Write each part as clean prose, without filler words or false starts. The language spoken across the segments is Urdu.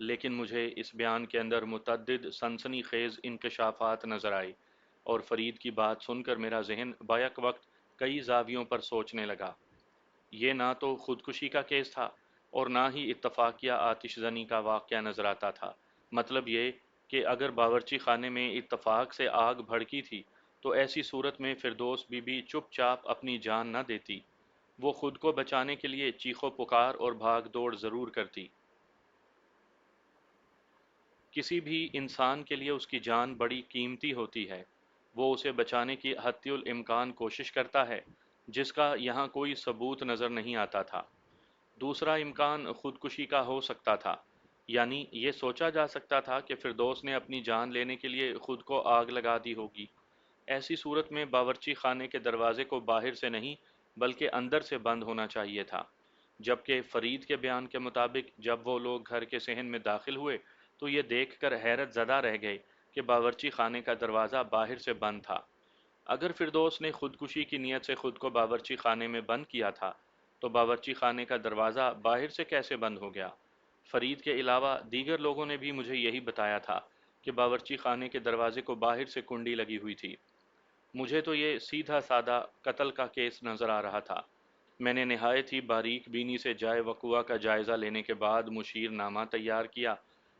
لیکن مجھے اس بیان کے اندر متعدد سنسنی خیز انکشافات نظر آئے، اور فرید کی بات سن کر میرا ذہن بیک وقت کئی زاویوں پر سوچنے لگا۔ یہ نہ تو خودکشی کا کیس تھا اور نہ ہی اتفاقیہ آتش زنی کا واقعہ نظر آتا تھا۔ مطلب یہ کہ اگر باورچی خانے میں اتفاق سے آگ بھڑکی تھی تو ایسی صورت میں فردوس بی بی چپ چاپ اپنی جان نہ دیتی، وہ خود کو بچانے کے لیے چیخو پکار اور بھاگ دوڑ ضرور کرتی۔ کسی بھی انسان کے لیے اس کی جان بڑی قیمتی ہوتی ہے، وہ اسے بچانے کی حتی الامکان کوشش کرتا ہے، جس کا یہاں کوئی ثبوت نظر نہیں آتا تھا۔ دوسرا امکان خودکشی کا ہو سکتا تھا، یعنی یہ سوچا جا سکتا تھا کہ فردوس نے اپنی جان لینے کے لیے خود کو آگ لگا دی ہوگی۔ ایسی صورت میں باورچی خانے کے دروازے کو باہر سے نہیں بلکہ اندر سے بند ہونا چاہیے تھا، جبکہ فرید کے بیان کے مطابق جب وہ لوگ گھر کے صحن میں داخل ہوئے تو یہ دیکھ کر حیرت زدہ رہ گئے کہ باورچی خانے کا دروازہ باہر سے بند تھا۔ اگر فردوس نے خودکشی کی نیت سے خود کو باورچی خانے میں بند کیا تھا تو باورچی خانے کا دروازہ باہر سے کیسے بند ہو گیا؟ فرید کے علاوہ دیگر لوگوں نے بھی مجھے یہی بتایا تھا کہ باورچی خانے کے دروازے کو باہر سے کنڈی لگی ہوئی تھی۔ مجھے تو یہ سیدھا سادہ قتل کا کیس نظر آ رہا تھا۔ میں نے نہایت ہی باریک بینی سے جائے وقوع کا جائزہ لینے کے بعد مشیر نامہ تیار کیا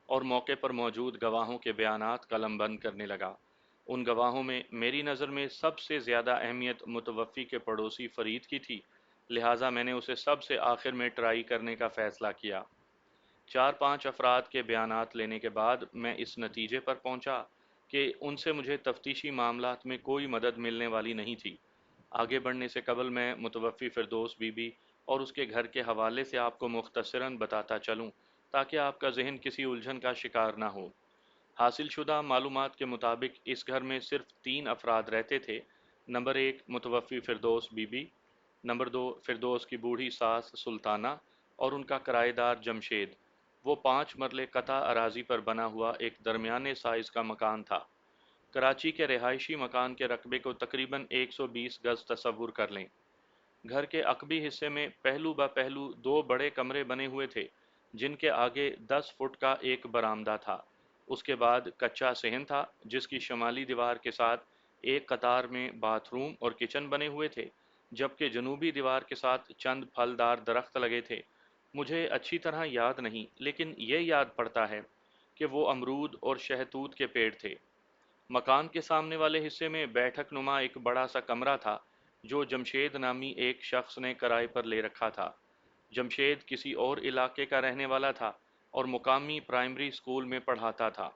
اور موقع پر موجود گواہوں کے بیانات قلم بند کرنے لگا۔ ان گواہوں میں میری نظر میں سب سے زیادہ اہمیت متوفی کے پڑوسی فرید کی تھی، لہٰذا میں نے اسے سب سے آخر میں ٹرائی کرنے کا فیصلہ کیا۔ چار پانچ افراد کے بیانات لینے کے بعد میں اس نتیجے پر پہنچا کہ ان سے مجھے تفتیشی معاملات میں کوئی مدد ملنے والی نہیں تھی۔ آگے بڑھنے سے قبل میں متوفی فردوس بی بی اور اس کے گھر کے حوالے سے آپ کو مختصراً بتاتا چلوں تاکہ آپ کا ذہن کسی الجھن کا شکار نہ ہو۔ حاصل شدہ معلومات کے مطابق اس گھر میں صرف تین افراد رہتے تھے۔ نمبر ایک متوفی فردوس بی بی، نمبر دو فردوس کی بوڑھی ساس سلطانہ، اور ان کا کرایہ دار جمشید۔ وہ 5 مرلے قطع اراضی پر بنا ہوا ایک درمیانے سائز کا مکان تھا۔ کراچی کے رہائشی مکان کے رقبے کو تقریباً 120 گز تصور کر لیں۔ گھر کے عقبی حصے میں پہلو با پہلو دو بڑے کمرے بنے ہوئے تھے، جن کے آگے 10 فٹ کا ایک برآمدہ تھا۔ اس کے بعد کچا صحن تھا جس کی شمالی دیوار کے ساتھ ایک قطار میں باتھ روم اور کچن بنے ہوئے تھے، جبکہ جنوبی دیوار کے ساتھ چند پھلدار درخت لگے تھے۔ مجھے اچھی طرح یاد نہیں، لیکن یہ یاد پڑتا ہے کہ وہ امرود اور شہتوت کے پیڑ تھے۔ مکان کے سامنے والے حصے میں بیٹھک نما ایک بڑا سا کمرہ تھا جو جمشید نامی ایک شخص نے کرائے پر لے رکھا تھا۔ جمشید کسی اور علاقے کا رہنے والا تھا اور مقامی پرائمری اسکول میں پڑھاتا تھا۔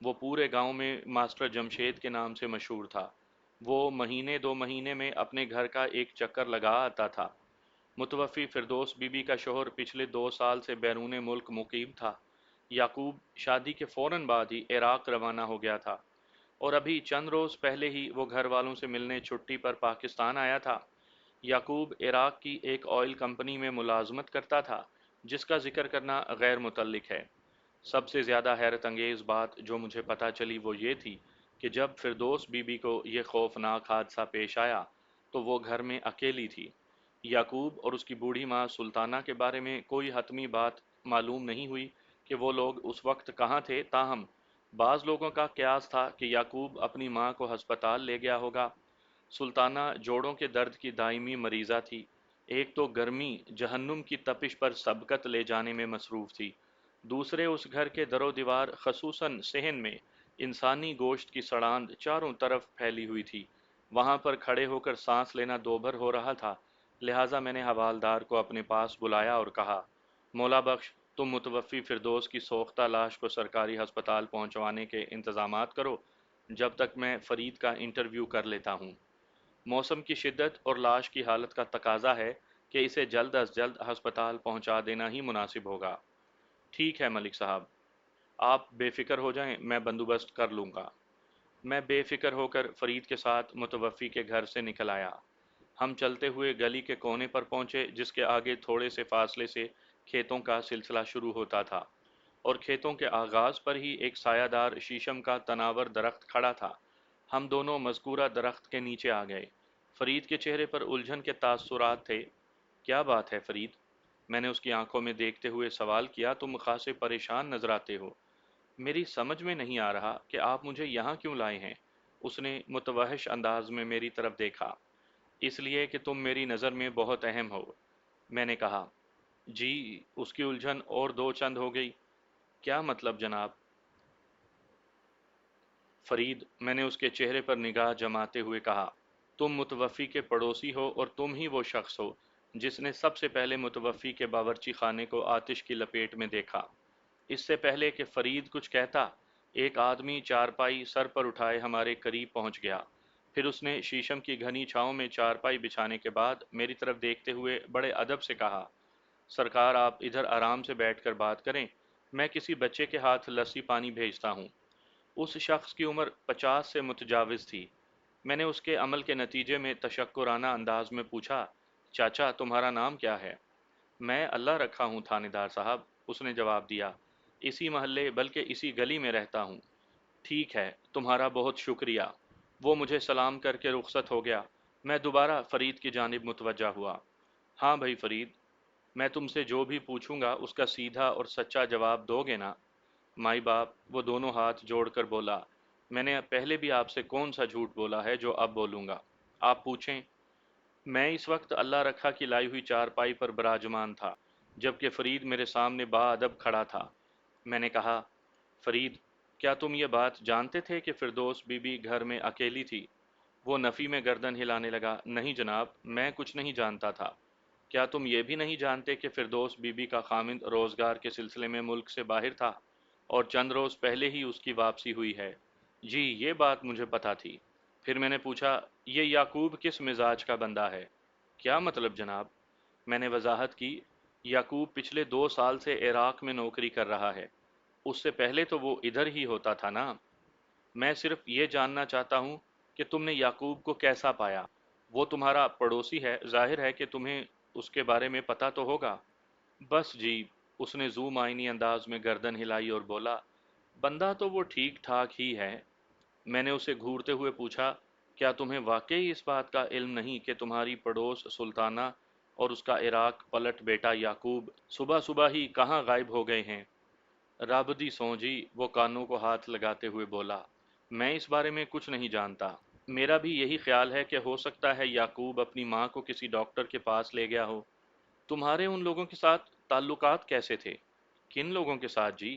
وہ پورے گاؤں میں ماسٹر جمشید کے نام سے مشہور تھا۔ وہ مہینے دو مہینے میں اپنے گھر کا ایک چکر لگا آتا تھا۔ متوفی فردوس بی بی کا شوہر پچھلے 2 سال سے بیرون ملک مقیم تھا۔ یعقوب شادی کے فوراً بعد ہی عراق روانہ ہو گیا تھا اور ابھی چند روز پہلے ہی وہ گھر والوں سے ملنے چھٹی پر پاکستان آیا تھا۔ یعقوب عراق کی ایک آئل کمپنی میں ملازمت کرتا تھا جس کا ذکر کرنا غیر متعلق ہے۔ سب سے زیادہ حیرت انگیز بات جو مجھے پتہ چلی وہ یہ تھی کہ جب فردوس بی بی کو یہ خوفناک حادثہ پیش آیا تو وہ گھر میں اکیلی تھی۔ یعقوب اور اس کی بوڑھی ماں سلطانہ کے بارے میں کوئی حتمی بات معلوم نہیں ہوئی کہ وہ لوگ اس وقت کہاں تھے، تاہم بعض لوگوں کا قیاس تھا کہ یعقوب اپنی ماں کو ہسپتال لے گیا ہوگا۔ سلطانہ جوڑوں کے درد کی دائمی مریضہ تھی، ایک تو گرمی جہنم کی تپش پر سبقت لے جانے میں مصروف تھی، دوسرے اس گھر کے در و دیوار خصوصاً صحن میں انسانی گوشت کی سڑاند چاروں طرف پھیلی ہوئی تھی۔ وہاں پر کھڑے ہو کر سانس لینا دوبھر ہو رہا تھا، لہٰذا میں نے حوالدار کو اپنے پاس بلایا اور کہا، مولا بخش، تم متوفی فردوس کی سوختہ لاش کو سرکاری ہسپتال پہنچوانے کے انتظامات کرو، جب تک میں فرید کا انٹرویو کر لیتا ہوں۔ موسم کی شدت اور لاش کی حالت کا تقاضا ہے کہ اسے جلد از جلد ہسپتال پہنچا دینا ہی مناسب ہوگا۔ ٹھیک ہے ملک صاحب، آپ بے فکر ہو جائیں، میں بندوبست کر لوں گا۔ میں بے فکر ہو کر فرید کے ساتھ متوفی کے گھر سے نکل آیا۔ ہم چلتے ہوئے گلی کے کونے پر پہنچے جس کے آگے تھوڑے سے فاصلے سے کھیتوں کا سلسلہ شروع ہوتا تھا، اور کھیتوں کے آغاز پر ہی ایک سایہ دار شیشم کا تناور درخت کھڑا تھا۔ ہم دونوں مذکورہ درخت کے نیچے آ گئے۔ فرید کے چہرے پر الجھن کے تاثرات تھے۔ کیا بات ہے فرید؟ میں نے اس کی آنکھوں میں دیکھتے ہوئے سوال کیا، تم خاصے پریشان نظر آتے ہو، میری سمجھ میں نہیں آ رہا کہ آپ مجھے یہاں کیوں لائے ہیں۔ اس نے متوحش انداز میں میری طرف دیکھا۔ اس لیے کہ تم میری نظر میں بہت اہم ہو، میں نے کہا۔ جی، اس کی الجھن اور دو چند ہو گئی۔ کیا مطلب جناب؟ فرید، میں نے اس کے چہرے پر نگاہ جماتے ہوئے کہا، تم متوفی کے پڑوسی ہو اور تم ہی وہ شخص ہو جس نے سب سے پہلے متوفی کے باورچی خانے کو آتش کی لپیٹ میں دیکھا۔ اس سے پہلے کہ فرید کچھ کہتا، ایک آدمی چارپائی سر پر اٹھائے ہمارے قریب پہنچ گیا۔ پھر اس نے شیشم کی گھنی چھاؤں میں چارپائی بچھانے کے بعد میری طرف دیکھتے ہوئے بڑے ادب سے کہا، سرکار آپ ادھر آرام سے بیٹھ کر بات کریں، میں کسی بچے کے ہاتھ لسی پانی بھیجتا ہوں۔ اس شخص کی عمر 50 سے متجاوز تھی۔ میں نے اس کے عمل کے نتیجے میں تشکرانہ انداز میں پوچھا، چاچا تمہارا نام کیا ہے؟ میں اللہ رکھا ہوں تھانے دار صاحب، اس نے جواب دیا، اسی محلے بلکہ اسی گلی میں رہتا ہوں۔ ٹھیک ہے، تمہارا بہت شکریہ۔ وہ مجھے سلام کر کے رخصت ہو گیا۔ میں دوبارہ فرید کی جانب متوجہ ہوا۔ ہاں بھائی فرید، میں تم سے جو بھی پوچھوں گا اس کا سیدھا اور سچا جواب دو گے نا؟ مائی باپ، وہ دونوں ہاتھ جوڑ کر بولا، میں نے پہلے بھی آپ سے کون سا جھوٹ بولا ہے جو اب بولوں گا؟ آپ پوچھیں۔ میں اس وقت اللہ رکھا کی لائی ہوئی چارپائی پر براجمان تھا، جبکہ فرید میرے سامنے با ادب کھڑا تھا۔ میں نے کہا، فرید، کیا تم یہ بات جانتے تھے کہ فردوس بی بی گھر میں اکیلی تھی؟ وہ نفی میں گردن ہلانے لگا، نہیں جناب، میں کچھ نہیں جانتا تھا۔ کیا تم یہ بھی نہیں جانتے کہ فردوس بی بی کا خامند روزگار کے سلسلے میں ملک سے باہر تھا اور چند روز پہلے ہی اس کی واپسی ہوئی ہے؟ جی، یہ بات مجھے پتا تھی۔ پھر میں نے پوچھا، یہ یعقوب کس مزاج کا بندہ ہے؟ کیا مطلب جناب؟ میں نے وضاحت کی، یعقوب پچھلے 2 سال سے عراق میں نوکری کر رہا ہے، اس سے پہلے تو وہ ادھر ہی ہوتا تھا نا۔ میں صرف یہ جاننا چاہتا ہوں کہ تم نے یعقوب کو کیسا پایا؟ وہ تمہارا پڑوسی ہے، ظاہر ہے کہ تمہیں اس کے بارے میں پتہ تو ہوگا۔ بس جی، اس نے ذو معنی انداز میں گردن ہلائی اور بولا، بندہ تو وہ ٹھیک ٹھاک ہی ہے۔ میں نے اسے گھورتے ہوئے پوچھا، کیا تمہیں واقعی اس بات کا علم نہیں کہ تمہاری پڑوس سلطانہ اور اس کا عراق پلٹ بیٹا یعقوب صبح صبح ہی کہاں غائب ہو گئے ہیں؟ رابدی سوں جی، وہ کانوں کو ہاتھ لگاتے ہوئے بولا، میں اس بارے میں کچھ نہیں جانتا۔ میرا بھی یہی خیال ہے کہ ہو سکتا ہے یعقوب اپنی ماں کو کسی ڈاکٹر کے پاس لے گیا ہو۔ تمہارے ان لوگوں کے ساتھ تعلقات کیسے تھے؟ کن لوگوں کے ساتھ جی؟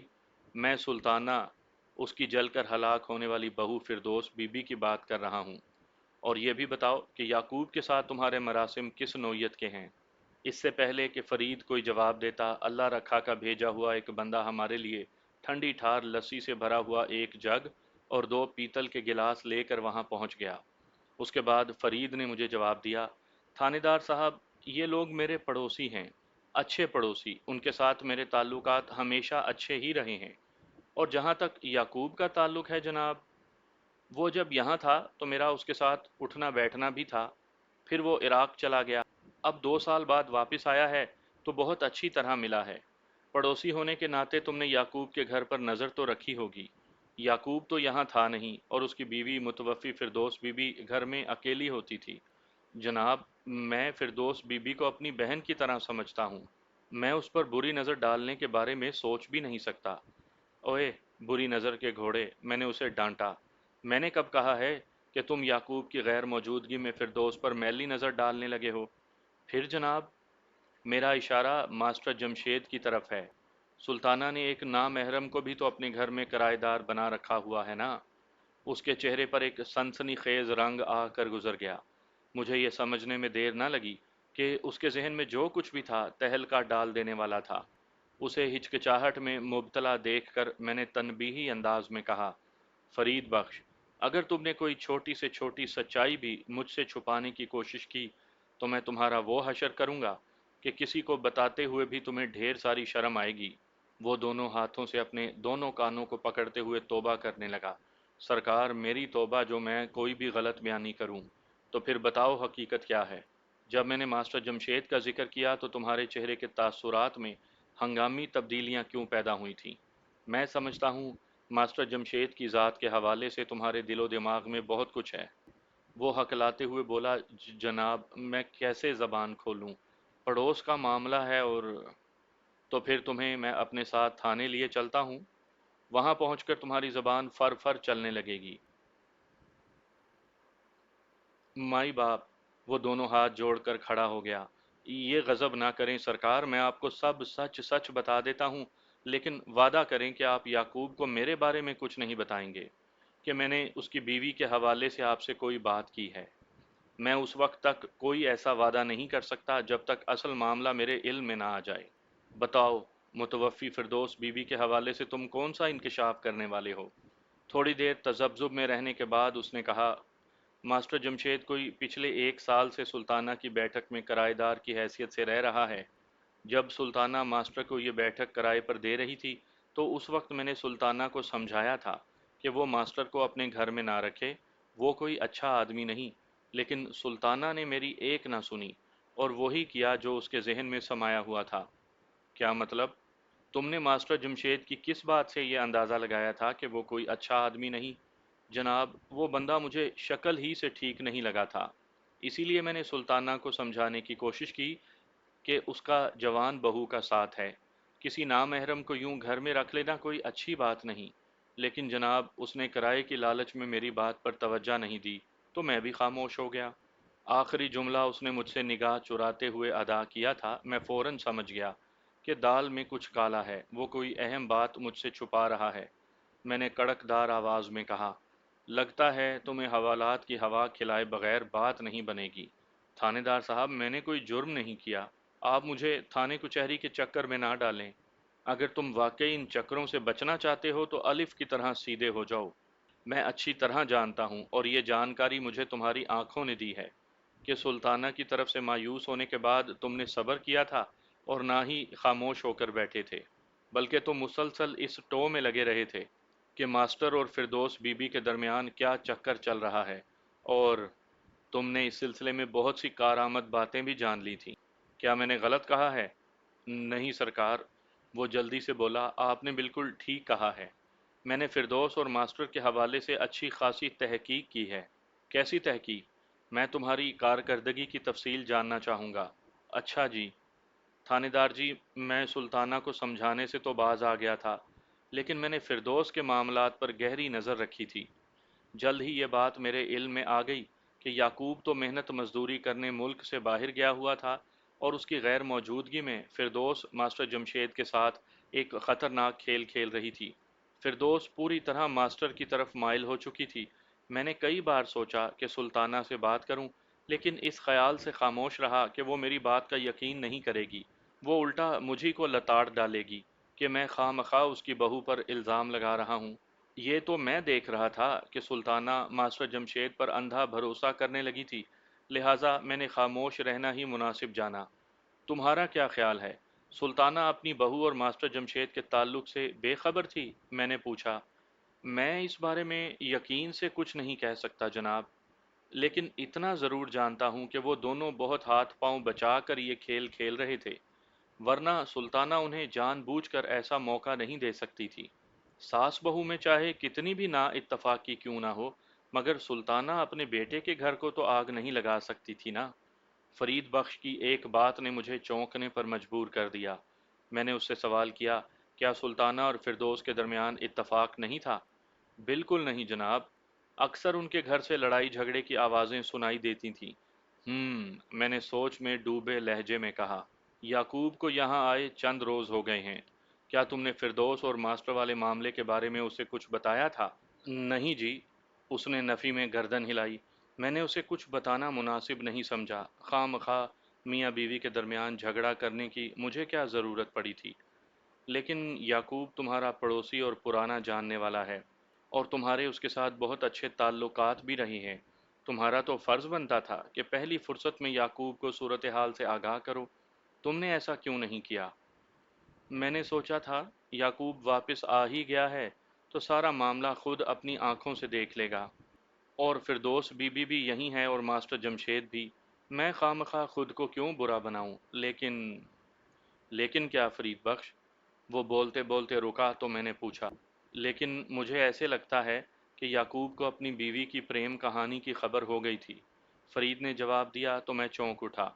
میں سلطانہ، اس کی جل کر ہلاک ہونے والی بہو فردوس بی بی کی بات کر رہا ہوں۔ اور یہ بھی بتاؤ کہ یعقوب کے ساتھ تمہارے مراسم کس نوعیت کے ہیں؟ اس سے پہلے کہ فرید کوئی جواب دیتا، اللہ رکھا کا بھیجا ہوا ایک بندہ ہمارے لیے ٹھنڈی ٹھار لسی سے بھرا ہوا ایک جگ اور 2 پیتل کے گلاس لے کر وہاں پہنچ گیا۔ اس کے بعد فرید نے مجھے جواب دیا، تھانے دار صاحب، یہ لوگ میرے پڑوسی ہیں، اچھے پڑوسی، ان کے ساتھ میرے تعلقات ہمیشہ اچھے ہی رہے ہیں۔ اور جہاں تک یعقوب کا تعلق ہے جناب، وہ جب یہاں تھا تو میرا اس کے ساتھ اٹھنا بیٹھنا بھی تھا۔ پھر وہ عراق چلا گیا، اب 2 سال بعد واپس آیا ہے تو بہت اچھی طرح ملا ہے۔ پڑوسی ہونے کے ناطے تم نے یعقوب کے گھر پر نظر تو رکھی ہوگی۔ یعقوب تو یہاں تھا نہیں اور اس کی بیوی متوفی فردوس بی بی گھر میں اکیلی ہوتی تھی۔ جناب، میں فردوس بی بی کو اپنی بہن کی طرح سمجھتا ہوں، میں اس پر بری نظر ڈالنے کے بارے میں سوچ بھی نہیں سکتا۔ اوئے، بری نظر کے گھوڑے، میں نے اسے ڈانٹا، میں نے کب کہا ہے کہ تم یعقوب کی غیر موجودگی میں فردوس پر میلی نظر ڈالنے لگے ہو؟ پھر جناب، میرا اشارہ ماسٹر جمشید کی طرف ہے۔ سلطانہ نے ایک نامحرم کو بھی تو اپنے گھر میں کرائے دار بنا رکھا ہوا ہے نا۔ اس کے چہرے پر ایک سنسنی خیز رنگ آ کر گزر گیا۔ مجھے یہ سمجھنے میں دیر نہ لگی کہ اس کے ذہن میں جو کچھ بھی تھا تہلکہ ڈال دینے والا تھا۔ اسے ہچکچاہٹ میں مبتلا دیکھ کر میں نے تنبیہی انداز میں کہا، فرید بخش، اگر تم نے کوئی چھوٹی سے چھوٹی سچائی بھی مجھ سے چھپانے کی کوشش کی تو میں تمہارا وہ حشر کروں گا کہ کسی کو بتاتے ہوئے بھی تمہیں ڈھیر ساری شرم آئے گی۔ وہ دونوں ہاتھوں سے اپنے دونوں کانوں کو پکڑتے ہوئے توبہ کرنے لگا، سرکار میری توبہ جو میں کوئی بھی غلط بیانی کروں۔ تو پھر بتاؤ حقیقت کیا ہے؟ جب میں نے ماسٹر جمشید کا ذکر کیا تو تمہارے چہرے کے تاثرات میں ہنگامی تبدیلیاں کیوں پیدا ہوئی تھیں؟ میں سمجھتا ہوں ماسٹر جمشید کی ذات کے حوالے سے تمہارے دل و دماغ میں بہت کچھ ہے۔ وہ ہکلاتے ہوئے بولا، جناب میں کیسے زبان کھولوں؟ پڑوس کا معاملہ ہے اور تو پھر تمہیں میں اپنے ساتھ تھانے لیے چلتا ہوں، وہاں پہنچ کر تمہاری زبان فر فر چلنے لگے گی۔ مائی باپ، وہ دونوں ہاتھ جوڑ کر کھڑا ہو گیا۔ یہ غضب نہ کریں سرکار، میں آپ کو سب سچ سچ بتا دیتا ہوں، لیکن وعدہ کریں کہ آپ یعقوب کو میرے بارے میں کچھ نہیں بتائیں گے کہ میں نے اس کی بیوی کے حوالے سے آپ سے کوئی بات کی ہے۔ میں اس وقت تک کوئی ایسا وعدہ نہیں کر سکتا جب تک اصل معاملہ میرے علم میں نہ آ جائے۔ بتاؤ، متوفی فردوس بی بی کے حوالے سے تم کون سا انکشاف کرنے والے ہو؟ تھوڑی دیر تذبذب میں رہنے کے بعد اس نے کہا، ماسٹر جمشید کوئی پچھلے 1 سال سے سلطانہ کی بیٹھک میں کرائے دار کی حیثیت سے رہ رہا ہے۔ جب سلطانہ ماسٹر کو یہ بیٹھک کرائے پر دے رہی تھی تو اس وقت میں نے سلطانہ کو سمجھایا تھا کہ وہ ماسٹر کو اپنے گھر میں نہ رکھے، وہ کوئی اچھا آدمی نہیں، لیکن سلطانہ نے میری ایک نہ سنی اور وہی کیا جو اس کے ذہن میں سمایا ہوا تھا۔ کیا مطلب؟ تم نے ماسٹر جمشید کی کس بات سے یہ اندازہ لگایا تھا کہ وہ کوئی اچھا آدمی نہیں؟ جناب، وہ بندہ مجھے شکل ہی سے ٹھیک نہیں لگا تھا، اسی لیے میں نے سلطانہ کو سمجھانے کی کوشش کی کہ اس کا جوان بہو کا ساتھ ہے، کسی نامحرم کو یوں گھر میں رکھ لینا کوئی اچھی بات نہیں۔ لیکن جناب، اس نے کرائے کی لالچ میں میری بات پر توجہ نہیں دی تو میں بھی خاموش ہو گیا۔ آخری جملہ اس نے مجھ سے نگاہ چراتے ہوئے ادا کیا تھا، میں فوراً سمجھ گیا کہ دال میں کچھ کالا ہے، وہ کوئی اہم بات مجھ سے چھپا رہا ہے۔ میں نے کڑک دار آواز میں کہا، لگتا ہے تمہیں حوالات کی ہوا کھلائے بغیر بات نہیں بنے گی۔ تھانے دار صاحب، میں نے کوئی جرم نہیں کیا، آپ مجھے تھانے کچہری کے چکر میں نہ ڈالیں۔ اگر تم واقعی ان چکروں سے بچنا چاہتے ہو تو الف کی طرح سیدھے ہو جاؤ۔ میں اچھی طرح جانتا ہوں، اور یہ جانکاری مجھے تمہاری آنکھوں نے دی ہے، کہ سلطانہ کی طرف سے مایوس ہونے کے بعد تم نے صبر کیا تھا اور نہ ہی خاموش ہو کر بیٹھے تھے، بلکہ تم مسلسل اس ٹو میں لگے رہے تھے کہ ماسٹر اور فردوس بی بی کے درمیان کیا چکر چل رہا ہے، اور تم نے اس سلسلے میں بہت سی کارآمد باتیں بھی جان لی تھیں۔ کیا میں نے غلط کہا ہے؟ نہیں سرکار، وہ جلدی سے بولا، آپ نے بالکل ٹھیک کہا ہے۔ میں نے فردوس اور ماسٹر کے حوالے سے اچھی خاصی تحقیق کی ہے۔ کیسی تحقیق؟ میں تمہاری کارکردگی کی تفصیل جاننا چاہوں گا۔ اچھا جی، تھانے دار جی، میں سلطانہ کو سمجھانے سے تو باز آ گیا تھا، لیکن میں نے فردوس کے معاملات پر گہری نظر رکھی تھی۔ جلد ہی یہ بات میرے علم میں آ گئی کہ یعقوب تو محنت مزدوری کرنے ملک سے باہر گیا ہوا تھا، اور اس کی غیر موجودگی میں فردوس ماسٹر جمشید کے ساتھ ایک خطرناک کھیل کھیل رہی تھی۔ فردوس پوری طرح ماسٹر کی طرف مائل ہو چکی تھی۔ میں نے کئی بار سوچا کہ سلطانہ سے بات کروں، لیکن اس خیال سے خاموش رہا کہ وہ میری بات کا یقین نہیں کرے گی، وہ الٹا مجھی کو لتاڑ ڈالے گی کہ میں خواہ مخواہ اس کی بہو پر الزام لگا رہا ہوں۔ یہ تو میں دیکھ رہا تھا کہ سلطانہ ماسٹر جمشید پر اندھا بھروسہ کرنے لگی تھی، لہٰذا میں نے خاموش رہنا ہی مناسب جانا۔ تمہارا کیا خیال ہے؟ سلطانہ اپنی بہو اور ماسٹر جمشید کے تعلق سے بے خبر تھی؟ میں نے پوچھا۔ میں اس بارے میں یقین سے کچھ نہیں کہہ سکتا جناب، لیکن اتنا ضرور جانتا ہوں کہ وہ دونوں بہت ہاتھ پاؤں بچا کر یہ کھیل کھیل رہے تھے، ورنہ سلطانہ انہیں جان بوجھ کر ایسا موقع نہیں دے سکتی تھی۔ ساس بہو میں چاہے کتنی بھی نا اتفاقی کیوں نہ ہو، مگر سلطانہ اپنے بیٹے کے گھر کو تو آگ نہیں لگا سکتی تھی نا۔ فرید بخش کی ایک بات نے مجھے چونکنے پر مجبور کر دیا۔ میں نے اس سے سوال کیا، کیا سلطانہ اور فردوس کے درمیان اتفاق نہیں تھا؟ بالکل نہیں جناب، اکثر ان کے گھر سے لڑائی جھگڑے کی آوازیں سنائی دیتی تھیں۔ میں نے سوچ میں ڈوبے لہجے میں کہا، یعقوب کو یہاں آئے چند روز ہو گئے ہیں، کیا تم نے فردوس اور ماسٹر والے معاملے کے بارے میں اسے کچھ بتایا تھا؟ نہیں جی، اس نے نفی میں گردن ہلائی۔ میں نے اسے کچھ بتانا مناسب نہیں سمجھا، خواہ مخواہ میاں بیوی کے درمیان جھگڑا کرنے کی مجھے کیا ضرورت پڑی تھی؟ لیکن یعقوب تمہارا پڑوسی اور پرانا جاننے والا ہے، اور تمہارے اس کے ساتھ بہت اچھے تعلقات بھی رہے ہیں۔ تمہارا تو فرض بنتا تھا کہ پہلی فرصت میں یعقوب کو صورتحال سے آگاہ کرو، تم نے ایسا کیوں نہیں کیا؟ میں نے سوچا تھا یعقوب واپس آ ہی گیا ہے تو سارا معاملہ خود اپنی آنکھوں سے دیکھ لے گا، اور فردوس بی بی بھی یہی ہے اور ماسٹر جمشید بھی، میں خواہ مخواہ خود کو کیوں برا بناؤں؟ لیکن کیا فرید بخش؟ وہ بولتے بولتے رکا تو میں نے پوچھا، لیکن مجھے ایسے لگتا ہے کہ یعقوب کو اپنی بیوی کی پریم کہانی کی خبر ہو گئی تھی۔ فرید نے جواب دیا تو میں چونک اٹھا۔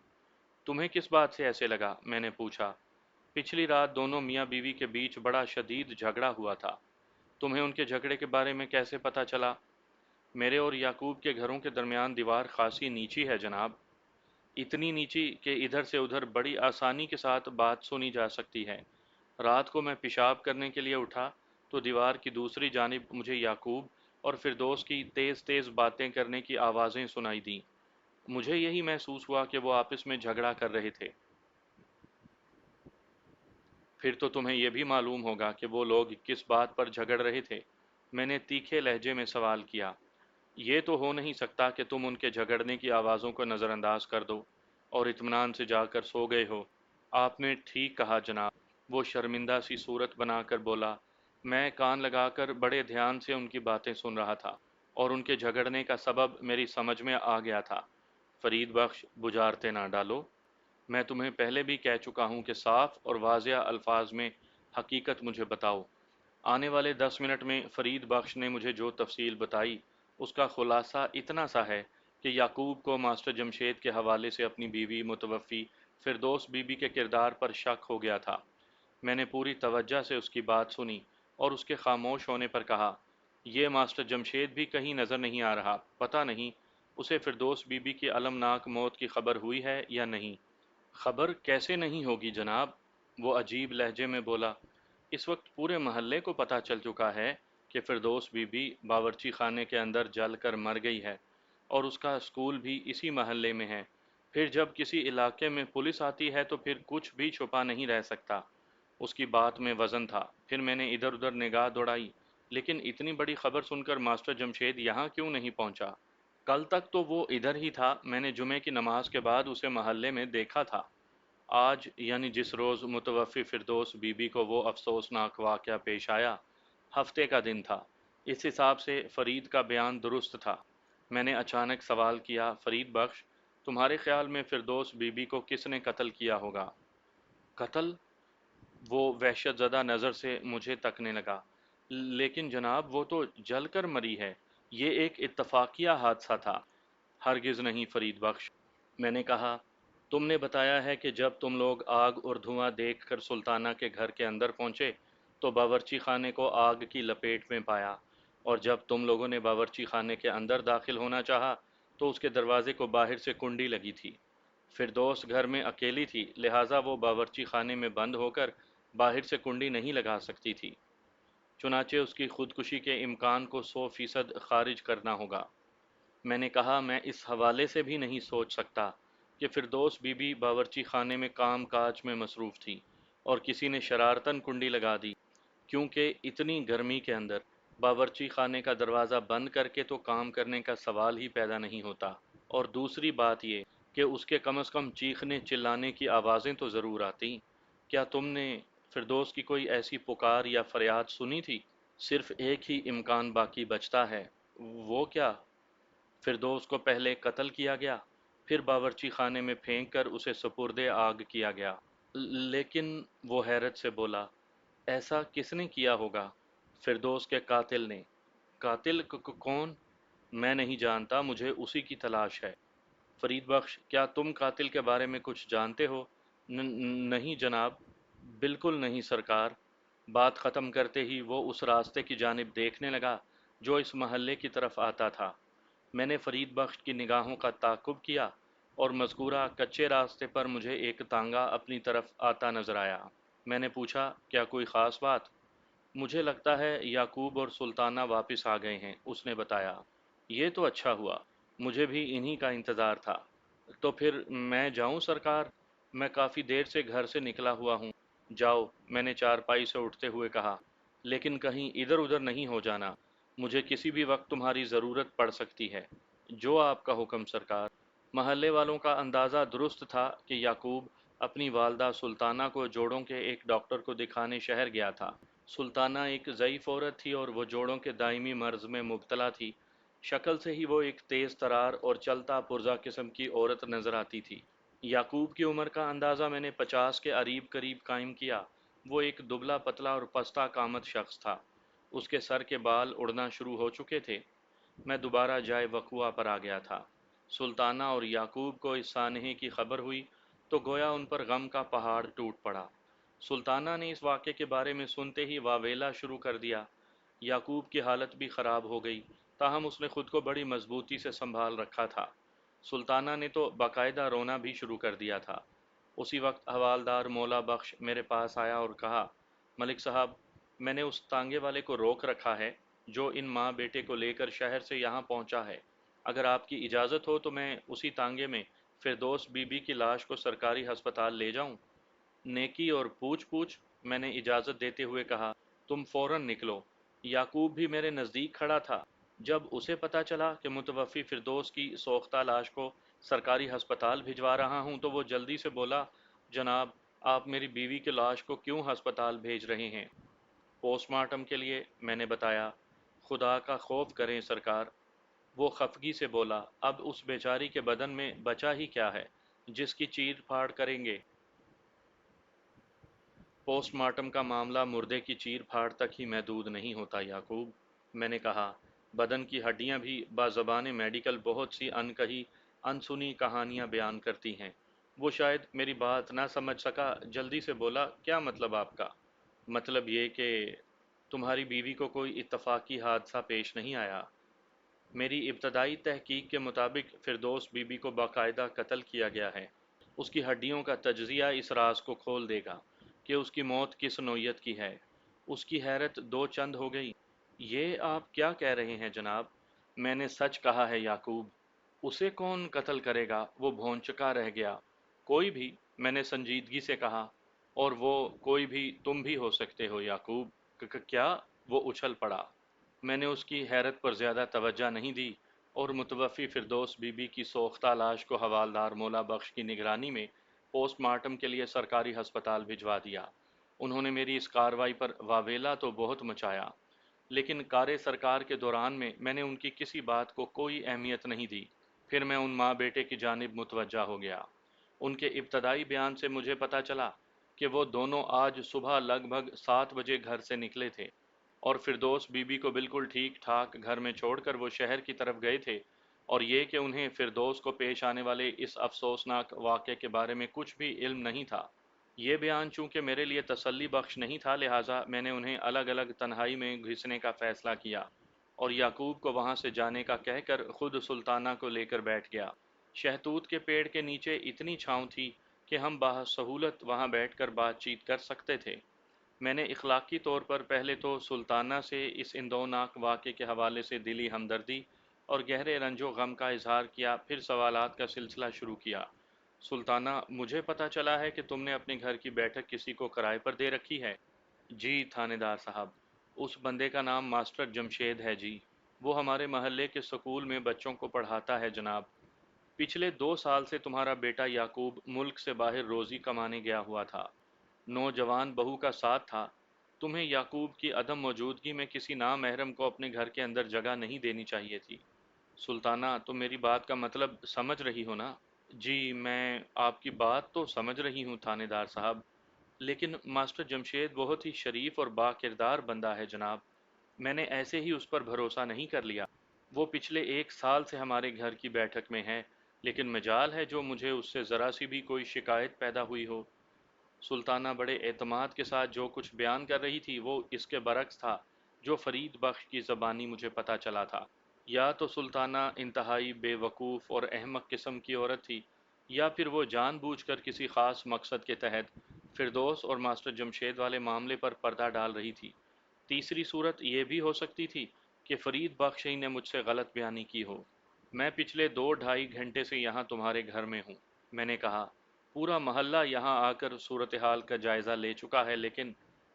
تمہیں کس بات سے ایسے لگا؟ میں نے پوچھا۔ پچھلی رات دونوں میاں بیوی کے بیچ بڑا شدید جھگڑا ہوا تھا۔ تمہیں ان کے جھگڑے کے بارے میں کیسے پتہ چلا؟ میرے اور یعقوب کے گھروں کے درمیان دیوار خاصی نیچی ہے جناب، اتنی نیچی کہ ادھر سے ادھر بڑی آسانی کے ساتھ بات سنی جا سکتی ہے۔ رات کو میں پیشاب کرنے کے لیے اٹھا تو دیوار کی دوسری جانب مجھے یعقوب اور فردوس کی تیز تیز باتیں کرنے کی آوازیں سنائی دیں۔ مجھے یہی محسوس ہوا کہ وہ آپس میں جھگڑا کر رہے تھے۔ پھر تو تمہیں یہ بھی معلوم ہوگا کہ وہ لوگ کس بات پر جھگڑ رہے تھے؟ میں نے تیکھے لہجے میں سوال کیا۔ یہ تو ہو نہیں سکتا کہ تم ان کے جھگڑنے کی آوازوں کو نظر انداز کر دو اور اطمینان سے جا کر سو گئے ہو۔ آپ نے ٹھیک کہا جناب، وہ شرمندہ سی صورت بنا کر بولا۔ میں کان لگا کر بڑے دھیان سے ان کی باتیں سن رہا تھا اور ان کے جھگڑنے کا سبب میری سمجھ میں آ گیا تھا۔ فرید بخش، بجارتے نہ ڈالو، میں تمہیں پہلے بھی کہہ چکا ہوں کہ صاف اور واضح الفاظ میں حقیقت مجھے بتاؤ۔ آنے والے 10 منٹ میں فرید بخش نے مجھے جو تفصیل بتائی اس کا خلاصہ اتنا سا ہے کہ یعقوب کو ماسٹر جمشید کے حوالے سے اپنی بیوی متوفی فردوس بی بی کے کردار پر شک ہو گیا تھا۔ میں نے پوری توجہ سے اس کی بات سنی اور اس کے خاموش ہونے پر کہا، یہ ماسٹر جمشید بھی کہیں نظر نہیں آ رہا، پتہ نہیں اسے فردوس بی بی کی المناک موت کی خبر ہوئی ہے یا نہیں۔ خبر کیسے نہیں ہوگی جناب؟ وہ عجیب لہجے میں بولا۔ اس وقت پورے محلے کو پتہ چل چکا ہے کہ فردوس بی بی باورچی خانے کے اندر جل کر مر گئی ہے اور اس کا اسکول بھی اسی محلے میں ہے۔ پھر جب کسی علاقے میں پولیس آتی ہے تو پھر کچھ بھی چھپا نہیں رہ سکتا۔ اس کی بات میں وزن تھا۔ پھر میں نے ادھر ادھر نگاہ دوڑائی، لیکن اتنی بڑی خبر سن کر ماسٹر جمشید یہاں کیوں نہیں پہنچا؟ کل تک تو وہ ادھر ہی تھا، میں نے جمعے کی نماز کے بعد اسے محلے میں دیکھا تھا۔ آج یعنی جس روز متوفی فردوس بی بی کو وہ افسوسناک واقعہ پیش آیا، ہفتے کا دن تھا۔ اس حساب سے فرید کا بیان درست تھا۔ میں نے اچانک سوال کیا، فرید بخش، تمہارے خیال میں فردوس بی بی کو کس نے قتل کیا ہوگا؟ قتل؟ وہ وحشت زدہ نظر سے مجھے تکنے لگا۔ لیکن جناب وہ تو جل کر مری ہے، یہ ایک اتفاقیہ حادثہ تھا۔ ہرگز نہیں فرید بخش، میں نے کہا۔ تم نے بتایا ہے کہ جب تم لوگ آگ اور دھواں دیکھ کر سلطانہ کے گھر کے اندر پہنچے تو باورچی خانے کو آگ کی لپیٹ میں پایا، اور جب تم لوگوں نے باورچی خانے کے اندر داخل ہونا چاہا تو اس کے دروازے کو باہر سے کنڈی لگی تھی۔ فردوس گھر میں اکیلی تھی، لہٰذا وہ باورچی خانے میں بند ہو کر باہر سے کنڈی نہیں لگا سکتی تھی۔ چنانچہ اس کی خودکشی کے امکان کو 100% خارج کرنا ہوگا۔ میں نے کہا، میں اس حوالے سے بھی نہیں سوچ سکتا کہ فردوس بی بی باورچی خانے میں کام کاج میں مصروف تھی اور کسی نے شرارتاً کنڈی لگا دی، کیونکہ اتنی گرمی کے اندر باورچی خانے کا دروازہ بند کر کے تو کام کرنے کا سوال ہی پیدا نہیں ہوتا۔ اور دوسری بات یہ کہ اس کے کم از کم چیخنے چلانے کی آوازیں تو ضرور آتی۔ کیا تم نے فردوس کی کوئی ایسی پکار یا فریاد سنی تھی؟ صرف ایک ہی امکان باقی بچتا ہے۔ وہ کیا؟ فردوس کو پہلے قتل کیا گیا، پھر باورچی خانے میں پھینک کر اسے سپرد آگ کیا گیا۔ لیکن وہ حیرت سے بولا، ایسا کس نے کیا ہوگا؟ فردوس کے قاتل نے۔ قاتل کون؟ میں نہیں جانتا، مجھے اسی کی تلاش ہے۔ فرید بخش، کیا تم قاتل کے بارے میں کچھ جانتے ہو؟ نہیں جناب، بالکل نہیں سرکار۔ بات ختم کرتے ہی وہ اس راستے کی جانب دیکھنے لگا جو اس محلے کی طرف آتا تھا۔ میں نے فرید بخش کی نگاہوں کا تعاقب کیا اور مذکورہ کچے راستے پر مجھے ایک تانگا اپنی طرف آتا نظر آیا۔ میں نے پوچھا، کیا کوئی خاص بات؟ مجھے لگتا ہے یعقوب اور سلطانہ واپس آ گئے ہیں، اس نے بتایا۔ یہ تو اچھا ہوا، مجھے بھی انہی کا انتظار تھا۔ تو پھر میں جاؤں سرکار؟ میں کافی دیر سے گھر سے نکلا ہوا ہوں۔ جاؤ، میں نے چارپائی سے اٹھتے ہوئے کہا، لیکن کہیں ادھر ادھر نہیں ہو جانا، مجھے کسی بھی وقت تمہاری ضرورت پڑ سکتی ہے۔ جو آپ کا حکم سرکار۔ محلے والوں کا اندازہ درست تھا کہ یعقوب اپنی والدہ سلطانہ کو جوڑوں کے ایک ڈاکٹر کو دکھانے شہر گیا تھا۔ سلطانہ ایک ضعیف عورت تھی اور وہ جوڑوں کے دائمی مرض میں مبتلا تھی۔ شکل سے ہی وہ ایک تیز ترار اور چلتا پرزا قسم کی عورت نظر آتی تھی۔ یعقوب کی عمر کا اندازہ میں نے 50 کے قریب قائم کیا۔ وہ ایک دبلا پتلا اور پستہ قامت شخص تھا۔ اس کے سر کے بال اڑنا شروع ہو چکے تھے۔ میں دوبارہ جائے وقوع پر آ گیا تھا۔ سلطانہ اور یعقوب کو اس سانحے کی خبر ہوئی تو گویا ان پر غم کا پہاڑ ٹوٹ پڑا۔ سلطانہ نے اس واقعے کے بارے میں سنتے ہی واویلا شروع کر دیا۔ یعقوب کی حالت بھی خراب ہو گئی، تاہم اس نے خود کو بڑی مضبوطی سے سنبھال رکھا تھا۔ سلطانہ نے تو باقاعدہ رونا بھی شروع کر دیا تھا۔ اسی وقت حوالدار مولا بخش میرے پاس آیا اور کہا، ملک صاحب، میں نے اس تانگے والے کو روک رکھا ہے جو ان ماں بیٹے کو لے کر شہر سے یہاں پہنچا ہے۔ اگر آپ کی اجازت ہو تو میں اسی تانگے میں فردوس بی بی کی لاش کو سرکاری ہسپتال لے جاؤں۔ نیکی اور پوچھ پوچھ، میں نے اجازت دیتے ہوئے کہا، تم فوراً نکلو۔ یعقوب بھی میرے نزدیک کھڑا تھا۔ جب اسے پتا چلا کہ متوفی فردوس کی سوختہ لاش کو سرکاری ہسپتال بھجوا رہا ہوں تو وہ جلدی سے بولا، جناب، آپ میری بیوی کی لاش کو کیوں ہسپتال بھیج رہے ہیں؟ پوسٹ مارٹم کے لیے، میں نے بتایا۔ خدا کا خوف کریں سرکار، وہ خفگی سے بولا، اب اس بیچاری کے بدن میں بچا ہی کیا ہے جس کی چیر پھاڑ کریں گے؟ پوسٹ مارٹم کا معاملہ مردے کی چیر پھاڑ تک ہی محدود نہیں ہوتا یعقوب، میں نے کہا۔ بدن کی ہڈیاں بھی بازبان میڈیکل بہت سی انکہی انسنی کہانیاں بیان کرتی ہیں۔ وہ شاید میری بات نہ سمجھ سکا، جلدی سے بولا، کیا مطلب آپ کا؟ مطلب یہ کہ تمہاری بیوی کو کوئی اتفاقی حادثہ پیش نہیں آیا؟ میری ابتدائی تحقیق کے مطابق فردوس بی بی کو باقاعدہ قتل کیا گیا ہے۔ اس کی ہڈیوں کا تجزیہ اس راز کو کھول دے گا کہ اس کی موت کس نوعیت کی ہے۔ اس کی حیرت دو چند ہو گئی۔ یہ آپ کیا کہہ رہے ہیں جناب؟ میں نے سچ کہا ہے یعقوب۔ اسے کون قتل کرے گا؟ وہ بھونچکا رہ گیا۔ کوئی بھی، میں نے سنجیدگی سے کہا، اور وہ کوئی بھی تم بھی ہو سکتے ہو یعقوب۔ کیا؟ وہ اچھل پڑا۔ میں نے اس کی حیرت پر زیادہ توجہ نہیں دی اور متوفی فردوس بی بی کی سوختہ لاش کو حوالدار مولا بخش کی نگرانی میں پوسٹ مارٹم کے لیے سرکاری ہسپتال بھجوا دیا۔ انہوں نے میری اس کارروائی پر واویلا تو بہت مچایا، لیکن کار سرکار کے دوران میں نے ان کی کسی بات کو کوئی اہمیت نہیں دی۔ پھر میں ان ماں بیٹے کی جانب متوجہ ہو گیا۔ ان کے ابتدائی بیان سے مجھے پتا چلا کہ وہ دونوں آج صبح لگ بھگ 7 بجے گھر سے نکلے تھے اور فردوس بی بی کو بالکل ٹھیک ٹھاک گھر میں چھوڑ کر وہ شہر کی طرف گئے تھے، اور یہ کہ انہیں فردوس کو پیش آنے والے اس افسوسناک واقعے کے بارے میں کچھ بھی علم نہیں تھا۔ یہ بیان چونکہ میرے لیے تسلی بخش نہیں تھا، لہٰذا میں نے انہیں الگ الگ تنہائی میں گھسنے کا فیصلہ کیا اور یعقوب کو وہاں سے جانے کا کہہ کر خود سلطانہ کو لے کر بیٹھ گیا۔ شہتوت کے پیڑ کے نیچے اتنی چھاؤں تھی کہ ہم بسہولت وہاں بیٹھ کر بات چیت کر سکتے تھے۔ میں نے اخلاقی طور پر پہلے تو سلطانہ سے اس اندوناک واقعے کے حوالے سے دلی ہمدردی اور گہرے رنج و غم کا اظہار کیا، پھر سوالات کا سلسلہ شروع کیا۔ سلطانہ، مجھے پتا چلا ہے کہ تم نے اپنے گھر کی بیٹھک کسی کو کرائے پر دے رکھی ہے۔ جی تھانے دار صاحب، اس بندے کا نام ماسٹر جمشید ہے جی۔ وہ ہمارے محلے کے سکول میں بچوں کو پڑھاتا ہے جناب۔ پچھلے 2 سال سے تمہارا بیٹا یعقوب ملک سے باہر روزی کمانے گیا ہوا تھا۔ نوجوان بہو کا ساتھ تھا۔ تمہیں یعقوب کی عدم موجودگی میں کسی نامحرم کو اپنے گھر کے اندر جگہ نہیں دینی چاہیے تھی۔ سلطانہ، تم میری بات کا مطلب سمجھ رہی ہو نا؟ جی، میں آپ کی بات تو سمجھ رہی ہوں تھانے دار صاحب، لیکن ماسٹر جمشید بہت ہی شریف اور با کردار بندہ ہے جناب۔ میں نے ایسے ہی اس پر بھروسہ نہیں کر لیا۔ وہ پچھلے 1 سال سے ہمارے گھر کی بیٹھک میں ہے، لیکن مجال ہے جو مجھے اس سے ذرا سی بھی کوئی شکایت پیدا ہوئی ہو۔ سلطانہ بڑے اعتماد کے ساتھ جو کچھ بیان کر رہی تھی وہ اس کے برعکس تھا جو فرید بخش کی زبانی مجھے پتا چلا تھا۔ یا تو سلطانہ انتہائی بے وقوف اور احمق قسم کی عورت تھی، یا پھر وہ جان بوجھ کر کسی خاص مقصد کے تحت فردوس اور ماسٹر جمشید والے معاملے پر پردہ ڈال رہی تھی۔ تیسری صورت یہ بھی ہو سکتی تھی کہ فرید بخش ہی نے مجھ سے غلط بیانی کی ہو۔ میں پچھلے 2 ڈھائی گھنٹے سے یہاں تمہارے گھر میں ہوں، میں نے کہا۔ پورا محلہ یہاں آ کر صورتحال کا جائزہ لے چکا ہے، لیکن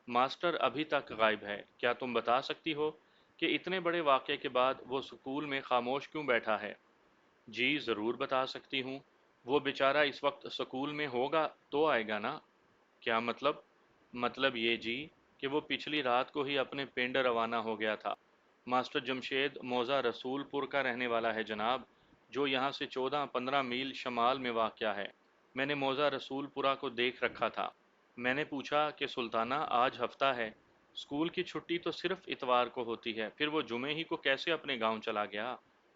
ماسٹر ابھی تک غائب ہے۔ کیا تم بتا سکتی ہو کہ اتنے بڑے واقعے کے بعد وہ سکول میں خاموش کیوں بیٹھا ہے؟ جی ضرور بتا سکتی ہوں۔ وہ بیچارہ اس وقت سکول میں ہوگا تو آئے گا نا۔ کیا مطلب؟ مطلب یہ جی کہ وہ پچھلی رات کو ہی اپنے پنڈ روانہ ہو گیا تھا۔ ماسٹر جمشید موضع رسول پور کا رہنے والا ہے جناب، جو یہاں سے 14-15 میل شمال میں واقع ہے۔ میں نے موضع رسول پورہ کو دیکھ رکھا تھا۔ میں نے پوچھا کہ سلطانہ، آج ہفتہ ہے، اسکول کی چھٹی تو صرف اتوار کو ہوتی ہے، پھر وہ جمعے ہی کو کیسے اپنے گاؤں چلا گیا؟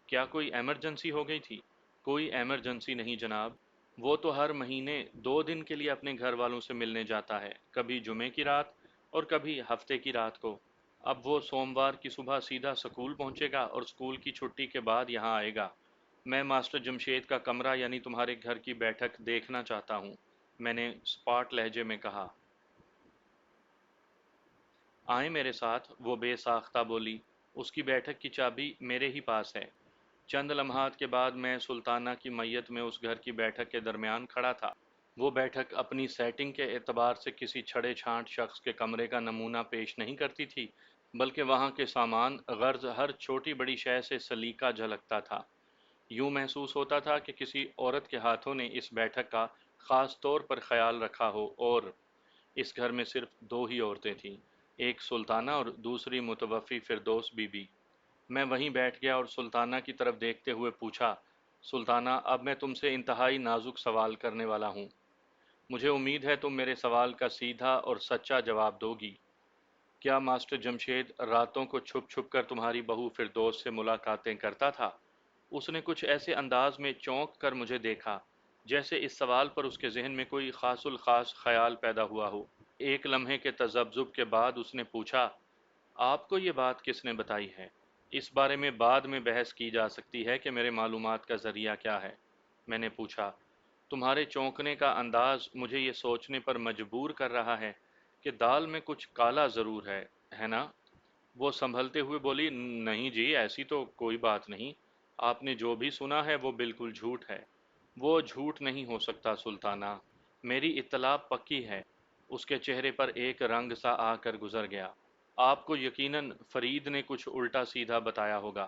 کیا کوئی ایمرجنسی ہو گئی تھی؟ کوئی ایمرجنسی نہیں جناب، وہ تو ہر مہینے 2 دن کے لیے اپنے گھر والوں سے ملنے جاتا ہے، کبھی جمعے کی رات اور کبھی ہفتے کی رات کو۔ اب وہ سوموار کی صبح سیدھا سکول پہنچے گا اور سکول کی چھٹی کے بعد یہاں آئے گا۔ میں ماسٹر جمشید کا کمرہ یعنی تمہارے گھر کی بیٹھک دیکھنا چاہتا ہوں، میں نے سپاٹ لہجے میں کہا۔ آئیں میرے ساتھ، وہ بے ساختہ بولی۔ اس کی بیٹھک کی چابی میرے ہی پاس ہے۔ چند لمحات کے بعد میں سلطانہ کی میت میں اس گھر کی بیٹھک کے درمیان کھڑا تھا۔ وہ بیٹھک اپنی سیٹنگ کے اعتبار سے کسی چھڑے چھانٹ شخص کے کمرے کا نمونہ پیش نہیں کرتی تھی، بلکہ وہاں کے سامان غرض ہر چھوٹی بڑی شے سے سلیقہ جھلکتا تھا۔ یوں محسوس ہوتا تھا کہ کسی عورت کے ہاتھوں نے اس بیٹھک کا خاص طور پر خیال رکھا ہو، اور اس گھر میں صرف دو ہی عورتیں تھیں، ایک سلطانہ اور دوسری متوفی فردوس بی بی۔ میں وہیں بیٹھ گیا اور سلطانہ کی طرف دیکھتے ہوئے پوچھا، سلطانہ، اب میں تم سے انتہائی نازک سوال کرنے والا ہوں۔ مجھے امید ہے تم میرے سوال کا سیدھا اور سچا جواب دو گی۔ کیا ماسٹر جمشید راتوں کو چھپ چھپ کر تمہاری بہو فردوس سے ملاقاتیں کرتا تھا؟ اس نے کچھ ایسے انداز میں چونک کر مجھے دیکھا جیسے اس سوال پر اس کے ذہن میں کوئی خاص الخاص خیال پیدا ہوا ہو۔ ایک لمحے کے تذبذب کے بعد اس نے پوچھا، آپ کو یہ بات کس نے بتائی ہے؟ اس بارے میں بعد میں بحث کی جا سکتی ہے کہ میرے معلومات کا ذریعہ کیا ہے، میں نے پوچھا۔ تمہارے چونکنے کا انداز مجھے یہ سوچنے پر مجبور کر رہا ہے کہ دال میں کچھ کالا ضرور ہے نا؟ وہ سنبھلتے ہوئے بولی، نہیں جی، ایسی تو کوئی بات نہیں، آپ نے جو بھی سنا ہے وہ بالکل جھوٹ ہے۔ وہ جھوٹ نہیں ہو سکتا سلطانہ، میری اطلاع پکی ہے۔ اس کے چہرے پر ایک رنگ سا آ کر گزر گیا۔ آپ کو یقیناً فرید نے کچھ الٹا سیدھا بتایا ہوگا۔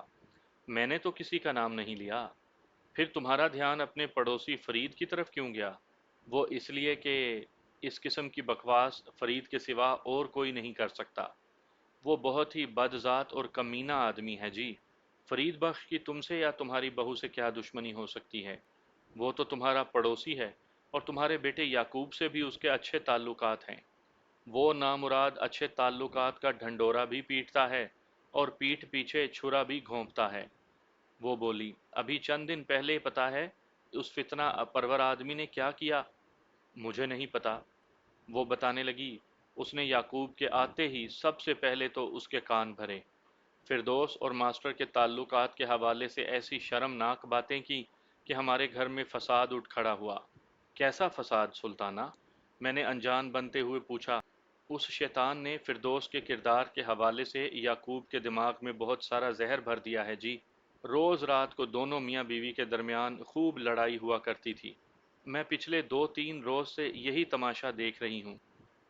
میں نے تو کسی کا نام نہیں لیا۔ پھر تمہارا دھیان اپنے پڑوسی فرید کی طرف کیوں گیا؟ وہ اس لیے کہ اس قسم کی بکواس فرید کے سوا اور کوئی نہیں کر سکتا۔ وہ بہت ہی بدذات اور کمینہ آدمی ہے جی۔ فرید بخش کی تم سے یا تمہاری بہو سے کیا دشمنی ہو سکتی ہے؟ وہ تو تمہارا پڑوسی ہے، اور تمہارے بیٹے یعقوب سے بھی اس کے اچھے تعلقات ہیں۔ وہ نامراد اچھے تعلقات کا ڈھنڈورا بھی پیٹتا ہے اور پیٹھ پیچھے چھرا بھی گھونپتا ہے۔ وہ بولی، ابھی چند دن پہلے پتا ہے اس فتنہ پرور آدمی نے کیا کیا؟ مجھے نہیں پتا، وہ بتانے لگی۔ اس نے یعقوب کے آتے ہی سب سے پہلے تو اس کے کان بھرے، فردوس اور ماسٹر کے تعلقات کے حوالے سے ایسی شرمناک باتیں کی کہ ہمارے گھر میں فساد اٹھ کھڑا ہوا۔ کیسا فساد سلطانہ؟ میں نے انجان بنتے ہوئے پوچھا۔ اس شیطان نے فردوس کے کردار کے حوالے سے یعقوب کے دماغ میں بہت سارا زہر بھر دیا ہے جی۔ روز رات کو دونوں میاں بیوی کے درمیان خوب لڑائی ہوا کرتی تھی۔ میں پچھلے 2-3 روز سے یہی تماشا دیکھ رہی ہوں۔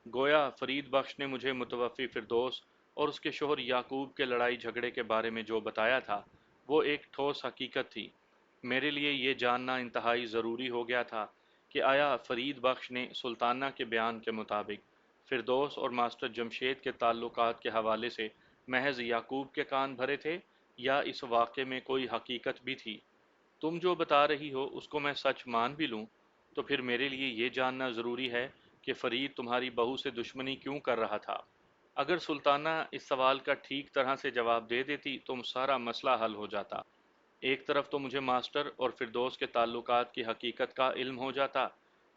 گویا فرید بخش نے مجھے متوفی فردوس اور اس کے شوہر یعقوب کے لڑائی جھگڑے کے بارے میں جو بتایا تھا وہ ایک ٹھوس حقیقت تھی۔ میرے لیے یہ جاننا انتہائی ضروری ہو گیا تھا کہ آیا فرید بخش نے سلطانہ کے بیان کے مطابق فردوس اور ماسٹر جمشید کے تعلقات کے حوالے سے محض یعقوب کے کان بھرے تھے، یا اس واقعے میں کوئی حقیقت بھی تھی؟ تم جو بتا رہی ہو اس کو میں سچ مان بھی لوں تو پھر میرے لیے یہ جاننا ضروری ہے کہ فرید تمہاری بہو سے دشمنی کیوں کر رہا تھا۔ اگر سلطانہ اس سوال کا ٹھیک طرح سے جواب دے دیتی تو سارا مسئلہ حل ہو جاتا۔ ایک طرف تو مجھے ماسٹر اور فردوس کے تعلقات کی حقیقت کا علم ہو جاتا،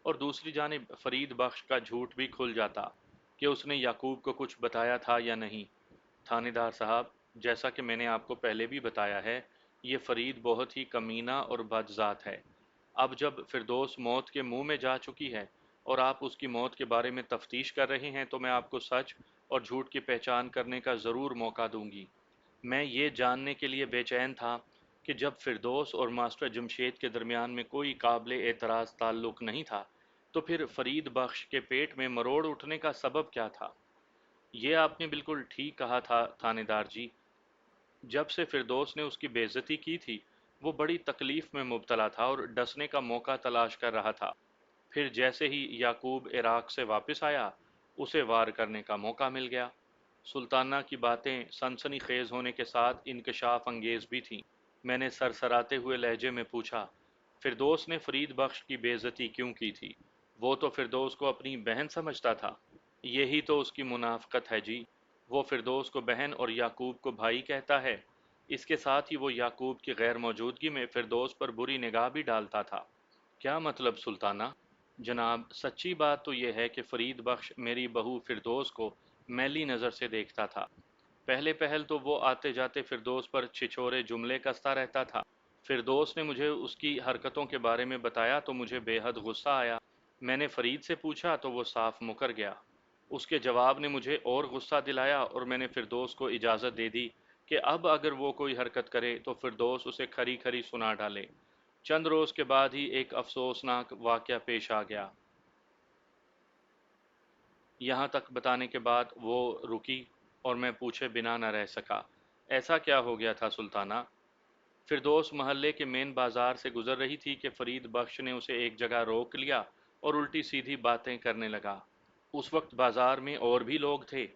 اور دوسری جانب فرید بخش کا جھوٹ بھی کھل جاتا کہ اس نے یعقوب کو کچھ بتایا تھا یا نہیں۔ تھانے دار صاحب، جیسا کہ میں نے آپ کو پہلے بھی بتایا ہے، یہ فرید بہت ہی کمینہ اور بد ذات ہے۔ اب جب فردوس موت کے منہ میں جا چکی ہے اور آپ اس کی موت کے بارے میں تفتیش کر رہے ہیں تو میں آپ کو سچ اور جھوٹ کی پہچان کرنے کا ضرور موقع دوں گی۔ میں یہ جاننے کے لیے بے چین تھا کہ جب فردوس اور ماسٹر جمشید کے درمیان میں کوئی قابل اعتراض تعلق نہیں تھا تو پھر فرید بخش کے پیٹ میں مروڑ اٹھنے کا سبب کیا تھا؟ یہ آپ نے بالکل ٹھیک کہا تھا تھانے دار جی۔ جب سے فردوس نے اس کی بے عزتی کی تھی وہ بڑی تکلیف میں مبتلا تھا اور ڈسنے کا موقع تلاش کر رہا تھا۔ پھر جیسے ہی یعقوب عراق سے واپس آیا اسے وار کرنے کا موقع مل گیا۔ سلطانہ کی باتیں سنسنی خیز ہونے کے ساتھ انکشاف انگیز بھی تھیں۔ میں نے سرسراتے ہوئے لہجے میں پوچھا، فردوس نے فرید بخش کی بے عزتی کیوں کی تھی؟ وہ تو فردوس کو اپنی بہن سمجھتا تھا۔ یہی تو اس کی منافقت ہے جی۔ وہ فردوس کو بہن اور یعقوب کو بھائی کہتا ہے۔ اس کے ساتھ ہی وہ یعقوب کی غیر موجودگی میں فردوس پر بری نگاہ بھی ڈالتا تھا۔ کیا مطلب سلطانہ؟ جناب سچی بات تو یہ ہے کہ فرید بخش میری بہو فردوس کو میلی نظر سے دیکھتا تھا۔ پہلے پہل تو وہ آتے جاتے فردوس پر چھچورے جملے کستا رہتا تھا۔ فردوس نے مجھے اس کی حرکتوں کے بارے میں بتایا تو مجھے بے حد غصہ آیا۔ میں نے فرید سے پوچھا تو وہ صاف مکر گیا۔ اس کے جواب نے مجھے اور غصہ دلایا اور میں نے فردوس کو اجازت دے دی کہ اب اگر وہ کوئی حرکت کرے تو فردوس اسے کھری کھری سنا ڈالے۔ چند روز کے بعد ہی ایک افسوسناک واقعہ پیش آ گیا۔ یہاں تک بتانے کے بعد وہ رکی اور میں پوچھے بنا نہ رہ سکا۔ ایسا کیا ہو گیا تھا سلطانہ؟ فردوس محلے کے مین بازار سے گزر رہی تھی کہ فرید بخش نے اسے ایک جگہ روک لیا اور الٹی سیدھی باتیں کرنے لگا۔ اس وقت بازار میں اور بھی لوگ تھے۔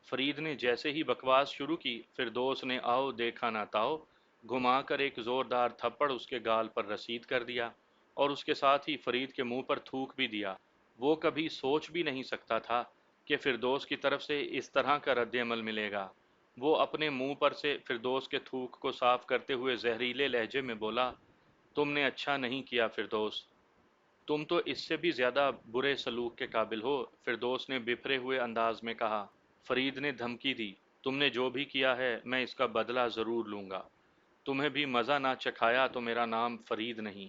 فرید نے جیسے ہی بکواس شروع کی، فردوس نے آؤ دیکھا نہ تاؤ گھما کر ایک زوردار تھپڑ اس کے گال پر رسید کر دیا اور اس کے ساتھ ہی فرید کے منہ پر تھوک بھی دیا۔ وہ کبھی سوچ بھی نہیں سکتا تھا کہ فردوس کی طرف سے اس طرح کا رد عمل ملے گا۔ وہ اپنے منہ پر سے فردوس کے تھوک کو صاف کرتے ہوئے زہریلے لہجے میں بولا، تم نے اچھا نہیں کیا فردوس، تم تو اس سے بھی زیادہ برے سلوک کے قابل ہو۔ فردوس نے بفرے ہوئے انداز میں کہا۔ فرید نے دھمکی دی، تم نے جو بھی کیا ہے میں اس کا بدلہ ضرور لوں گا۔ تمہیں بھی مزہ نہ چکھایا تو میرا نام فرید نہیں۔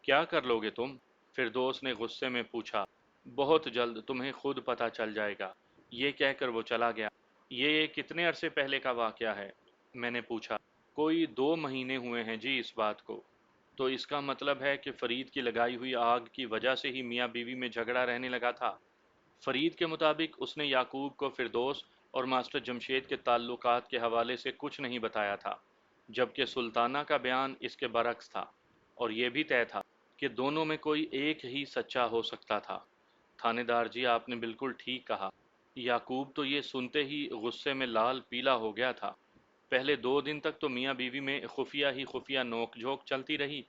کیا کر لو گے تم؟ فردوس نے غصے میں پوچھا۔ بہت جلد تمہیں خود پتہ چل جائے گا۔ یہ کہہ کر وہ چلا گیا۔ یہ کتنے عرصے پہلے کا واقعہ ہے؟ میں نے پوچھا۔ کوئی 2 مہینے ہوئے ہیں جی اس بات کو۔ تو اس کا مطلب ہے کہ فرید کی لگائی ہوئی آگ کی وجہ سے ہی میاں بیوی میں جھگڑا رہنے لگا تھا۔ فرید کے مطابق اس نے یعقوب کو فردوس اور ماسٹر جمشید کے تعلقات کے حوالے سے کچھ نہیں بتایا تھا، جبکہ سلطانہ کا بیان اس کے برعکس تھا، اور یہ بھی طے تھا کہ دونوں میں کوئی ایک ہی سچا ہو سکتا تھا۔ تھانے دار جی آپ نے بالکل ٹھیک کہا۔ یعقوب تو یہ سنتے ہی غصے میں لال پیلا ہو گیا تھا۔ پہلے 2 دن تک تو میاں بیوی میں خفیہ ہی خفیہ نوک جھوک چلتی رہی،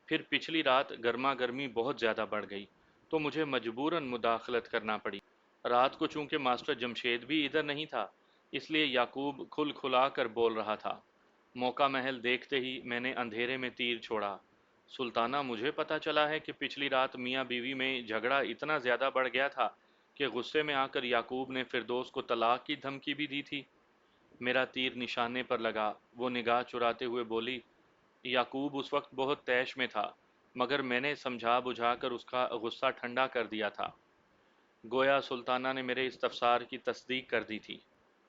پھر پچھلی رات گرما گرمی بہت زیادہ بڑھ گئی تو مجھے مجبوراً مداخلت کرنا پڑی۔ رات کو چونکہ ماسٹر جمشید بھی ادھر نہیں تھا، اس لیے یعقوب کھل کھلا کر بول رہا تھا۔ موقع محل دیکھتے ہی میں نے اندھیرے میں تیر چھوڑا، سلطانہ مجھے پتا چلا ہے کہ پچھلی رات میاں بیوی میں جھگڑا اتنا زیادہ بڑھ گیا تھا کہ غصے میں آ کر یعقوب نے فردوس کو طلاق کی دھمکی بھی دی تھی۔ میرا تیر نشانے پر لگا۔ وہ نگاہ چراتے ہوئے بولی، یعقوب اس وقت بہت طیش میں تھا، مگر میں نے سمجھا بجھا کر اس کا غصہ ٹھنڈا کر دیا تھا۔ گویا سلطانہ نے میرے استفسار کی تصدیق کر دی تھی۔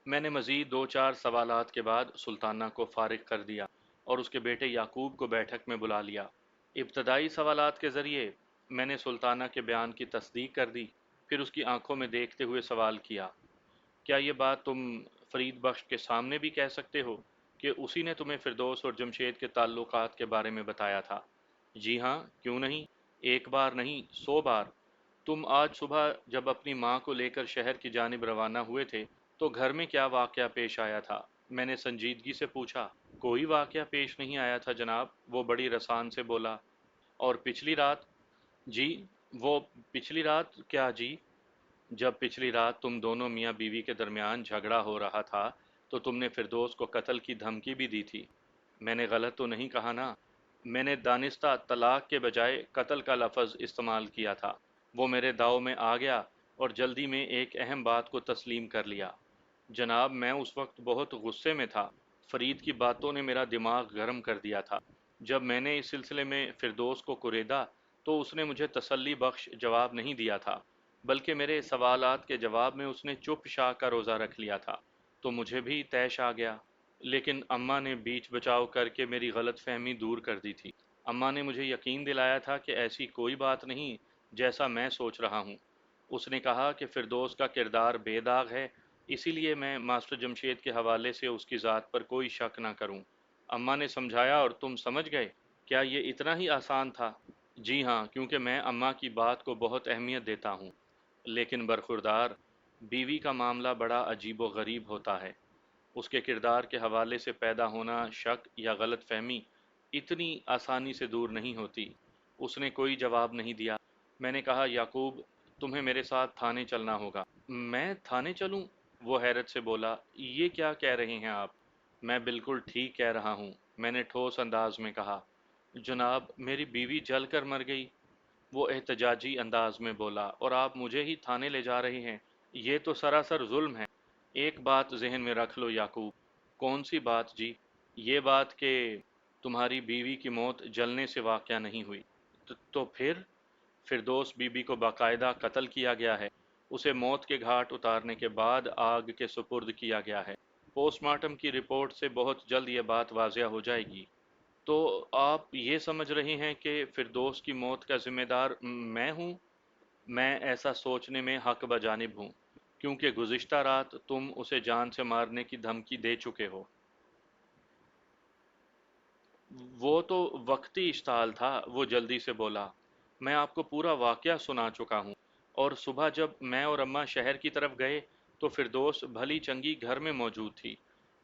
میں نے مزید 2 4 سوالات کے بعد سلطانہ کو فارغ کر دیا اور اس کے بیٹے یعقوب کو بیٹھک میں بلا لیا۔ ابتدائی سوالات کے ذریعے میں نے سلطانہ کے بیان کی تصدیق کر دی، پھر اس کی آنکھوں میں دیکھتے ہوئے سوال کیا، کیا یہ بات تم فرید بخش کے سامنے بھی کہہ سکتے ہو کہ اسی نے تمہیں فردوس اور جمشید کے تعلقات کے بارے میں بتایا تھا؟ جی ہاں، کیوں نہیں؟ ایک بار نہیں، 100 بار۔ تم آج صبح جب اپنی ماں کو لے کر شہر کی جانب روانہ ہوئے تھے تو گھر میں کیا واقعہ پیش آیا تھا؟ میں نے سنجیدگی سے پوچھا۔ کوئی واقعہ پیش نہیں آیا تھا جناب، وہ بڑی رسان سے بولا۔ اور پچھلی رات؟ جی، وہ پچھلی رات کیا جی؟ جب پچھلی رات تم دونوں میاں بیوی کے درمیان جھگڑا ہو رہا تھا تو تم نے فردوس کو قتل کی دھمکی بھی دی تھی۔ میں نے غلط تو نہیں کہا نا؟ میں نے دانستہ طلاق کے بجائے قتل کا لفظ استعمال کیا تھا۔ وہ میرے داؤ میں آ گیا اور جلدی میں ایک اہم بات کو تسلیم کر لیا۔ جناب میں اس وقت بہت غصے میں تھا۔ فرید کی باتوں نے میرا دماغ گرم کر دیا تھا۔ جب میں نے اس سلسلے میں فردوس کو کریدا تو اس نے مجھے تسلی بخش جواب نہیں دیا تھا، بلکہ میرے سوالات کے جواب میں اس نے چپ شاہ کا روزہ رکھ لیا تھا، تو مجھے بھی طیش آ گیا۔ لیکن اماں نے بیچ بچاؤ کر کے میری غلط فہمی دور کر دی تھی۔ اماں نے مجھے یقین دلایا تھا کہ ایسی کوئی بات نہیں جیسا میں سوچ رہا ہوں۔ اس نے کہا کہ فردوس کا کردار بے داغ ہے، اسی لیے میں ماسٹر جمشید کے حوالے سے اس کی ذات پر کوئی شک نہ کروں۔ اماں نے سمجھایا اور تم سمجھ گئے؟ کیا یہ اتنا ہی آسان تھا؟ جی ہاں، کیونکہ میں اماں کی بات کو بہت اہمیت دیتا ہوں۔ لیکن برخوردار، بیوی کا معاملہ بڑا عجیب و غریب ہوتا ہے۔ اس کے کردار کے حوالے سے پیدا ہونا شک یا غلط فہمی اتنی آسانی سے دور نہیں ہوتی۔ اس نے کوئی جواب نہیں دیا۔ میں نے کہا، یعقوب تمہیں میرے ساتھ تھانے چلنا ہوگا۔ میں تھانے چلوں؟ وہ حیرت سے بولا، یہ کیا کہہ رہے ہیں آپ؟ میں بالکل ٹھیک کہہ رہا ہوں، میں نے ٹھوس انداز میں کہا۔ جناب میری بیوی جل کر مر گئی۔ وہ احتجاجی انداز میں بولا، اور آپ مجھے ہی تھانے لے جا رہے ہیں؟ یہ تو سراسر ظلم ہے۔ ایک بات ذہن میں رکھ لو یعقوب۔ کون سی بات جی؟ یہ بات کہ تمہاری بیوی کی موت جلنے سے واقعہ نہیں ہوئی۔ تو پھر؟ فردوس بی بی کو باقاعدہ قتل کیا گیا ہے۔ اسے موت کے گھاٹ اتارنے کے بعد آگ کے سپرد کیا گیا ہے۔ پوسٹ مارٹم کی رپورٹ سے بہت جلد یہ بات واضح ہو جائے گی۔ تو آپ یہ سمجھ رہے ہیں کہ فردوس کی موت کا ذمہ دار میں ہوں؟ میں ایسا سوچنے میں حق بجانب ہوں، کیونکہ گزشتہ رات تم اسے جان سے مارنے کی دھمکی دے چکے ہو۔ وہ تو وقتی اشتعال تھا، وہ جلدی سے بولا۔ میں آپ کو پورا واقعہ سنا چکا ہوں، اور صبح جب میں اور اماں شہر کی طرف گئے تو فردوس بھلی چنگی گھر میں موجود تھی۔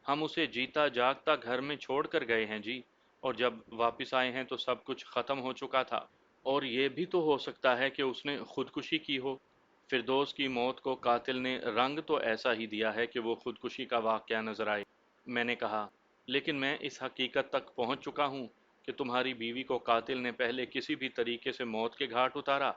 ہم اسے جیتا جاگتا گھر میں چھوڑ کر گئے ہیں جی، اور جب واپس آئے ہیں تو سب کچھ ختم ہو چکا تھا۔ اور یہ بھی تو ہو سکتا ہے کہ اس نے خودکشی کی ہو۔ فردوس کی موت کو قاتل نے رنگ تو ایسا ہی دیا ہے کہ وہ خودکشی کا واقعہ نظر آئے۔ میں نے کہا، لیکن میں اس حقیقت تک پہنچ چکا ہوں کہ تمہاری بیوی کو قاتل نے پہلے کسی بھی طریقے سے موت کے گھاٹ اتارا،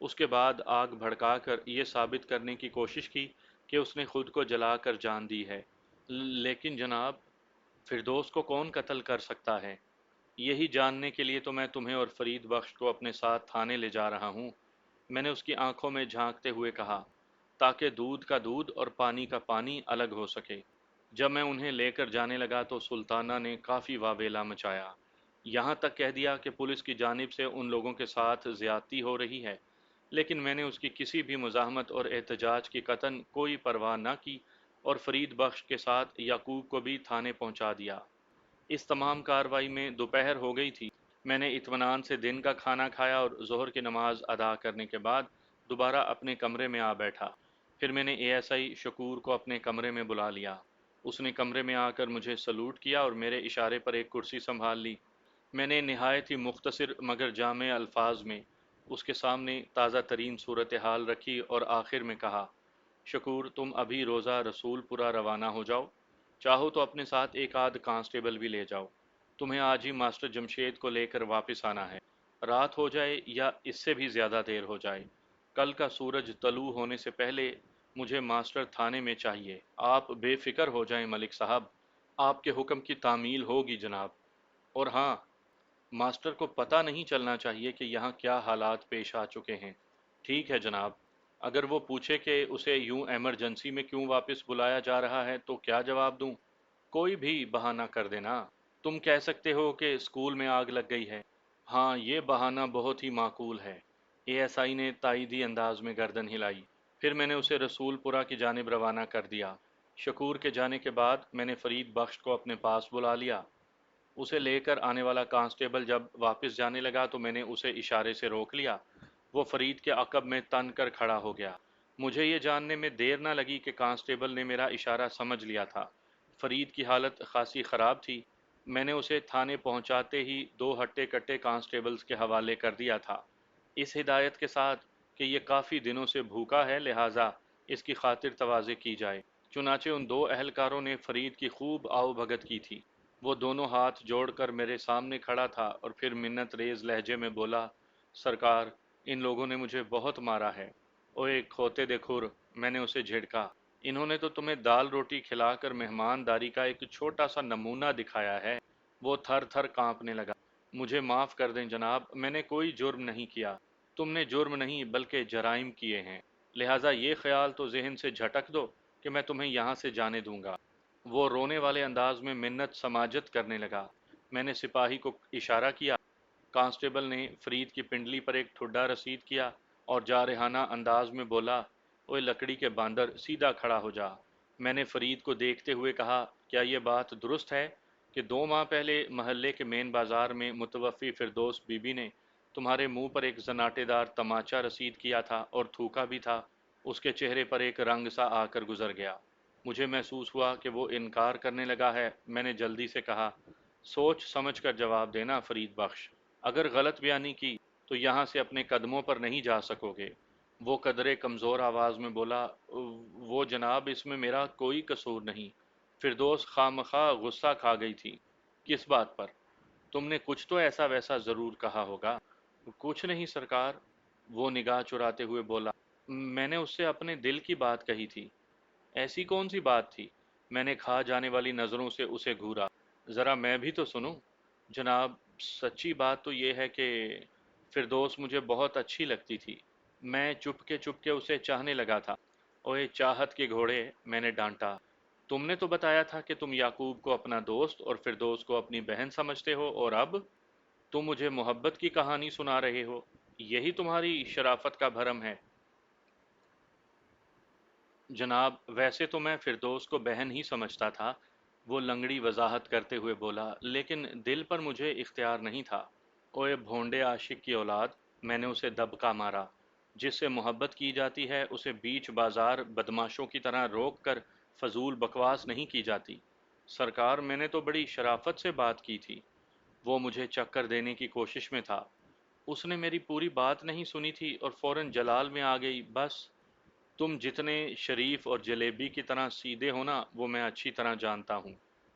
اس کے بعد آگ بھڑکا کر یہ ثابت کرنے کی کوشش کی کہ اس نے خود کو جلا کر جان دی ہے۔ لیکن جناب، فردوس کو کون قتل کر سکتا ہے؟ یہی جاننے کے لیے تو میں تمہیں اور فرید بخش کو اپنے ساتھ تھانے لے جا رہا ہوں۔ میں نے اس کی آنکھوں میں جھانکتے ہوئے کہا، تاکہ دودھ کا دودھ اور پانی کا پانی الگ ہو سکے۔ جب میں انہیں لے کر جانے لگا تو سلطانہ نے کافی واویلا مچایا، یہاں تک کہہ دیا کہ پولیس کی جانب سے ان لوگوں کے ساتھ زیادتی ہو رہی ہے، لیکن میں نے اس کی کسی بھی مزاحمت اور احتجاج کی قطعاً کوئی پرواہ نہ کی، اور فرید بخش کے ساتھ یعقوب کو بھی تھانے پہنچا دیا۔ اس تمام کارروائی میں دوپہر ہو گئی تھی۔ میں نے اطمینان سے دن کا کھانا کھایا اور ظہر کی نماز ادا کرنے کے بعد دوبارہ اپنے کمرے میں آ بیٹھا۔ پھر میں نے اے ایس آئی شکور کو اپنے کمرے میں بلا لیا۔ اس نے کمرے میں آ کر مجھے سلوٹ کیا اور میرے اشارے پر ایک کرسی سنبھال لی۔ میں نے نہایت ہی مختصر مگر جامع الفاظ میں اس کے سامنے تازہ ترین صورتحال رکھی اور آخر میں کہا، شکور، تم ابھی روزہ رسول پورا روانہ ہو جاؤ۔ چاہو تو اپنے ساتھ ایک آدھ کانسٹیبل بھی لے جاؤ۔ تمہیں آج ہی ماسٹر جمشید کو لے کر واپس آنا ہے، رات ہو جائے یا اس سے بھی زیادہ دیر ہو جائے۔ کل کا سورج طلوع ہونے سے پہلے مجھے ماسٹر تھانے میں چاہیے۔ آپ بے فکر ہو جائیں ملک صاحب، آپ کے حکم کی تعمیل ہوگی جناب۔ اور ہاں، ماسٹر کو پتہ نہیں چلنا چاہیے کہ یہاں کیا حالات پیش آ چکے ہیں۔ ٹھیک ہے جناب۔ اگر وہ پوچھے کہ اسے یوں ایمرجنسی میں کیوں واپس بلایا جا رہا ہے تو کیا جواب دوں؟ کوئی بھی بہانہ کر دینا۔ تم کہہ سکتے ہو کہ اسکول میں آگ لگ گئی ہے۔ ہاں، یہ بہانہ بہت ہی معقول ہے۔ اے ایس آئی نے تائیدی انداز میں گردن ہلائی۔ پھر میں نے اسے رسول پورہ کی جانب روانہ کر دیا۔ شکور کے جانے کے بعد میں نے فرید بخش کو اپنے پاس بلا لیا۔ اسے لے کر آنے والا کانسٹیبل جب واپس جانے لگا تو میں نے اسے اشارے سے روک لیا۔ وہ فرید کے عقب میں تن کر کھڑا ہو گیا۔ مجھے یہ جاننے میں دیر نہ لگی کہ کانسٹیبل نے میرا اشارہ سمجھ لیا تھا۔ فرید کی حالت خاصی خراب تھی۔ میں نے اسے تھانے پہنچاتے ہی دو ہٹے کٹے کانسٹیبلز کے حوالے کر دیا تھا، اس ہدایت کے ساتھ کہ یہ کافی دنوں سے بھوکا ہے، لہٰذا اس کی خاطر تواضع کی جائے۔ چنانچہ ان دو اہلکاروں نے فرید کی خوب آؤ بھگت کی تھی۔ وہ دونوں ہاتھ جوڑ کر میرے سامنے کھڑا تھا اور پھر منت ریز لہجے میں بولا، سرکار، ان لوگوں نے مجھے بہت مارا ہے۔ اوئے کھوتے دے کھر، میں نے اسے جھڑکا، انہوں نے تو تمہیں دال روٹی کھلا کر مہمانداری کا ایک چھوٹا سا نمونہ دکھایا ہے۔ وہ تھر تھر کانپنے لگا۔ مجھے معاف کر دیں جناب، میں نے کوئی جرم نہیں کیا۔ تم نے جرم نہیں بلکہ جرائم کیے ہیں، لہٰذا یہ خیال تو ذہن سے جھٹک دو کہ میں تمہیں یہاں سے جانے دوں گا۔ وہ رونے والے انداز میں منت سماجت کرنے لگا۔ میں نے سپاہی کو اشارہ کیا۔ کانسٹیبل نے فرید کی پنڈلی پر ایک ٹھڈا رسید کیا اور جارحانہ انداز میں بولا، اوے لکڑی کے باندر، سیدھا کھڑا ہو جا۔ میں نے فرید کو دیکھتے ہوئے کہا، کیا یہ بات درست ہے کہ 2 ماہ پہلے محلے کے مین بازار میں متوفی فردوس بی بی نے تمہارے منہ پر ایک زناٹے دار تماچا رسید کیا تھا اور تھوکا بھی تھا؟ اس کے چہرے پر ایک رنگ سا آ کر گزر گیا۔ مجھے محسوس ہوا کہ وہ انکار کرنے لگا ہے۔ میں نے جلدی سے کہا، سوچ سمجھ کر جواب دینا فرید بخش، اگر غلط بیانی کی تو یہاں سے اپنے قدموں پر نہیں جا سکو گے۔ وہ قدرے کمزور آواز میں بولا، وہ جناب، اس میں میرا کوئی قصور نہیں۔ فردوس خواہ غصہ کھا گئی تھی۔ کس بات پر؟ تم نے کچھ تو ایسا ویسا ضرور کہا ہوگا۔ کچھ نہیں سرکار، وہ نگاہ چراتے ہوئے بولا، میں نے اس سے اپنے دل کی بات کہی تھی۔ ایسی کون سی بات تھی؟ میں نے کھا جانے والی نظروں سے اسے گھورا۔ ذرا میں بھی تو سنوں۔ جناب، سچی بات تو یہ ہے کہ فردوس مجھے بہت اچھی لگتی تھی۔ میں چپ کے اسے چاہنے لگا تھا۔ اوئے چاہت کے گھوڑے، میں نے ڈانٹا۔ تم نے تو بتایا تھا کہ تم یعقوب کو اپنا دوست اور فردوس کو اپنی بہن سمجھتے ہو، اور اب تم مجھے محبت کی کہانی سنا رہے ہو۔ یہی تمہاری شرافت کا بھرم ہے؟ جناب، ویسے تو میں فردوس کو بہن ہی سمجھتا تھا، وہ لنگڑی وضاحت کرتے ہوئے بولا، لیکن دل پر مجھے اختیار نہیں تھا۔ اوئے بھونڈے عاشق کی اولاد، میں نے اسے دبکا مارا۔ جس سے محبت کی جاتی ہے اسے بیچ بازار بدماشوں کی طرح روک کر فضول بکواس نہیں کی جاتی۔ سرکار، میں نے تو بڑی شرافت سے بات کی تھی۔ وہ مجھے چکر دینے کی کوشش میں تھا۔ اس نے میری پوری بات نہیں سنی تھی اور فوراً جلال میں آ گئی۔ بس، تم جتنے شریف اور جلیبی کی طرح سیدھے ہو نا، وہ میں اچھی طرح جانتا ہوں۔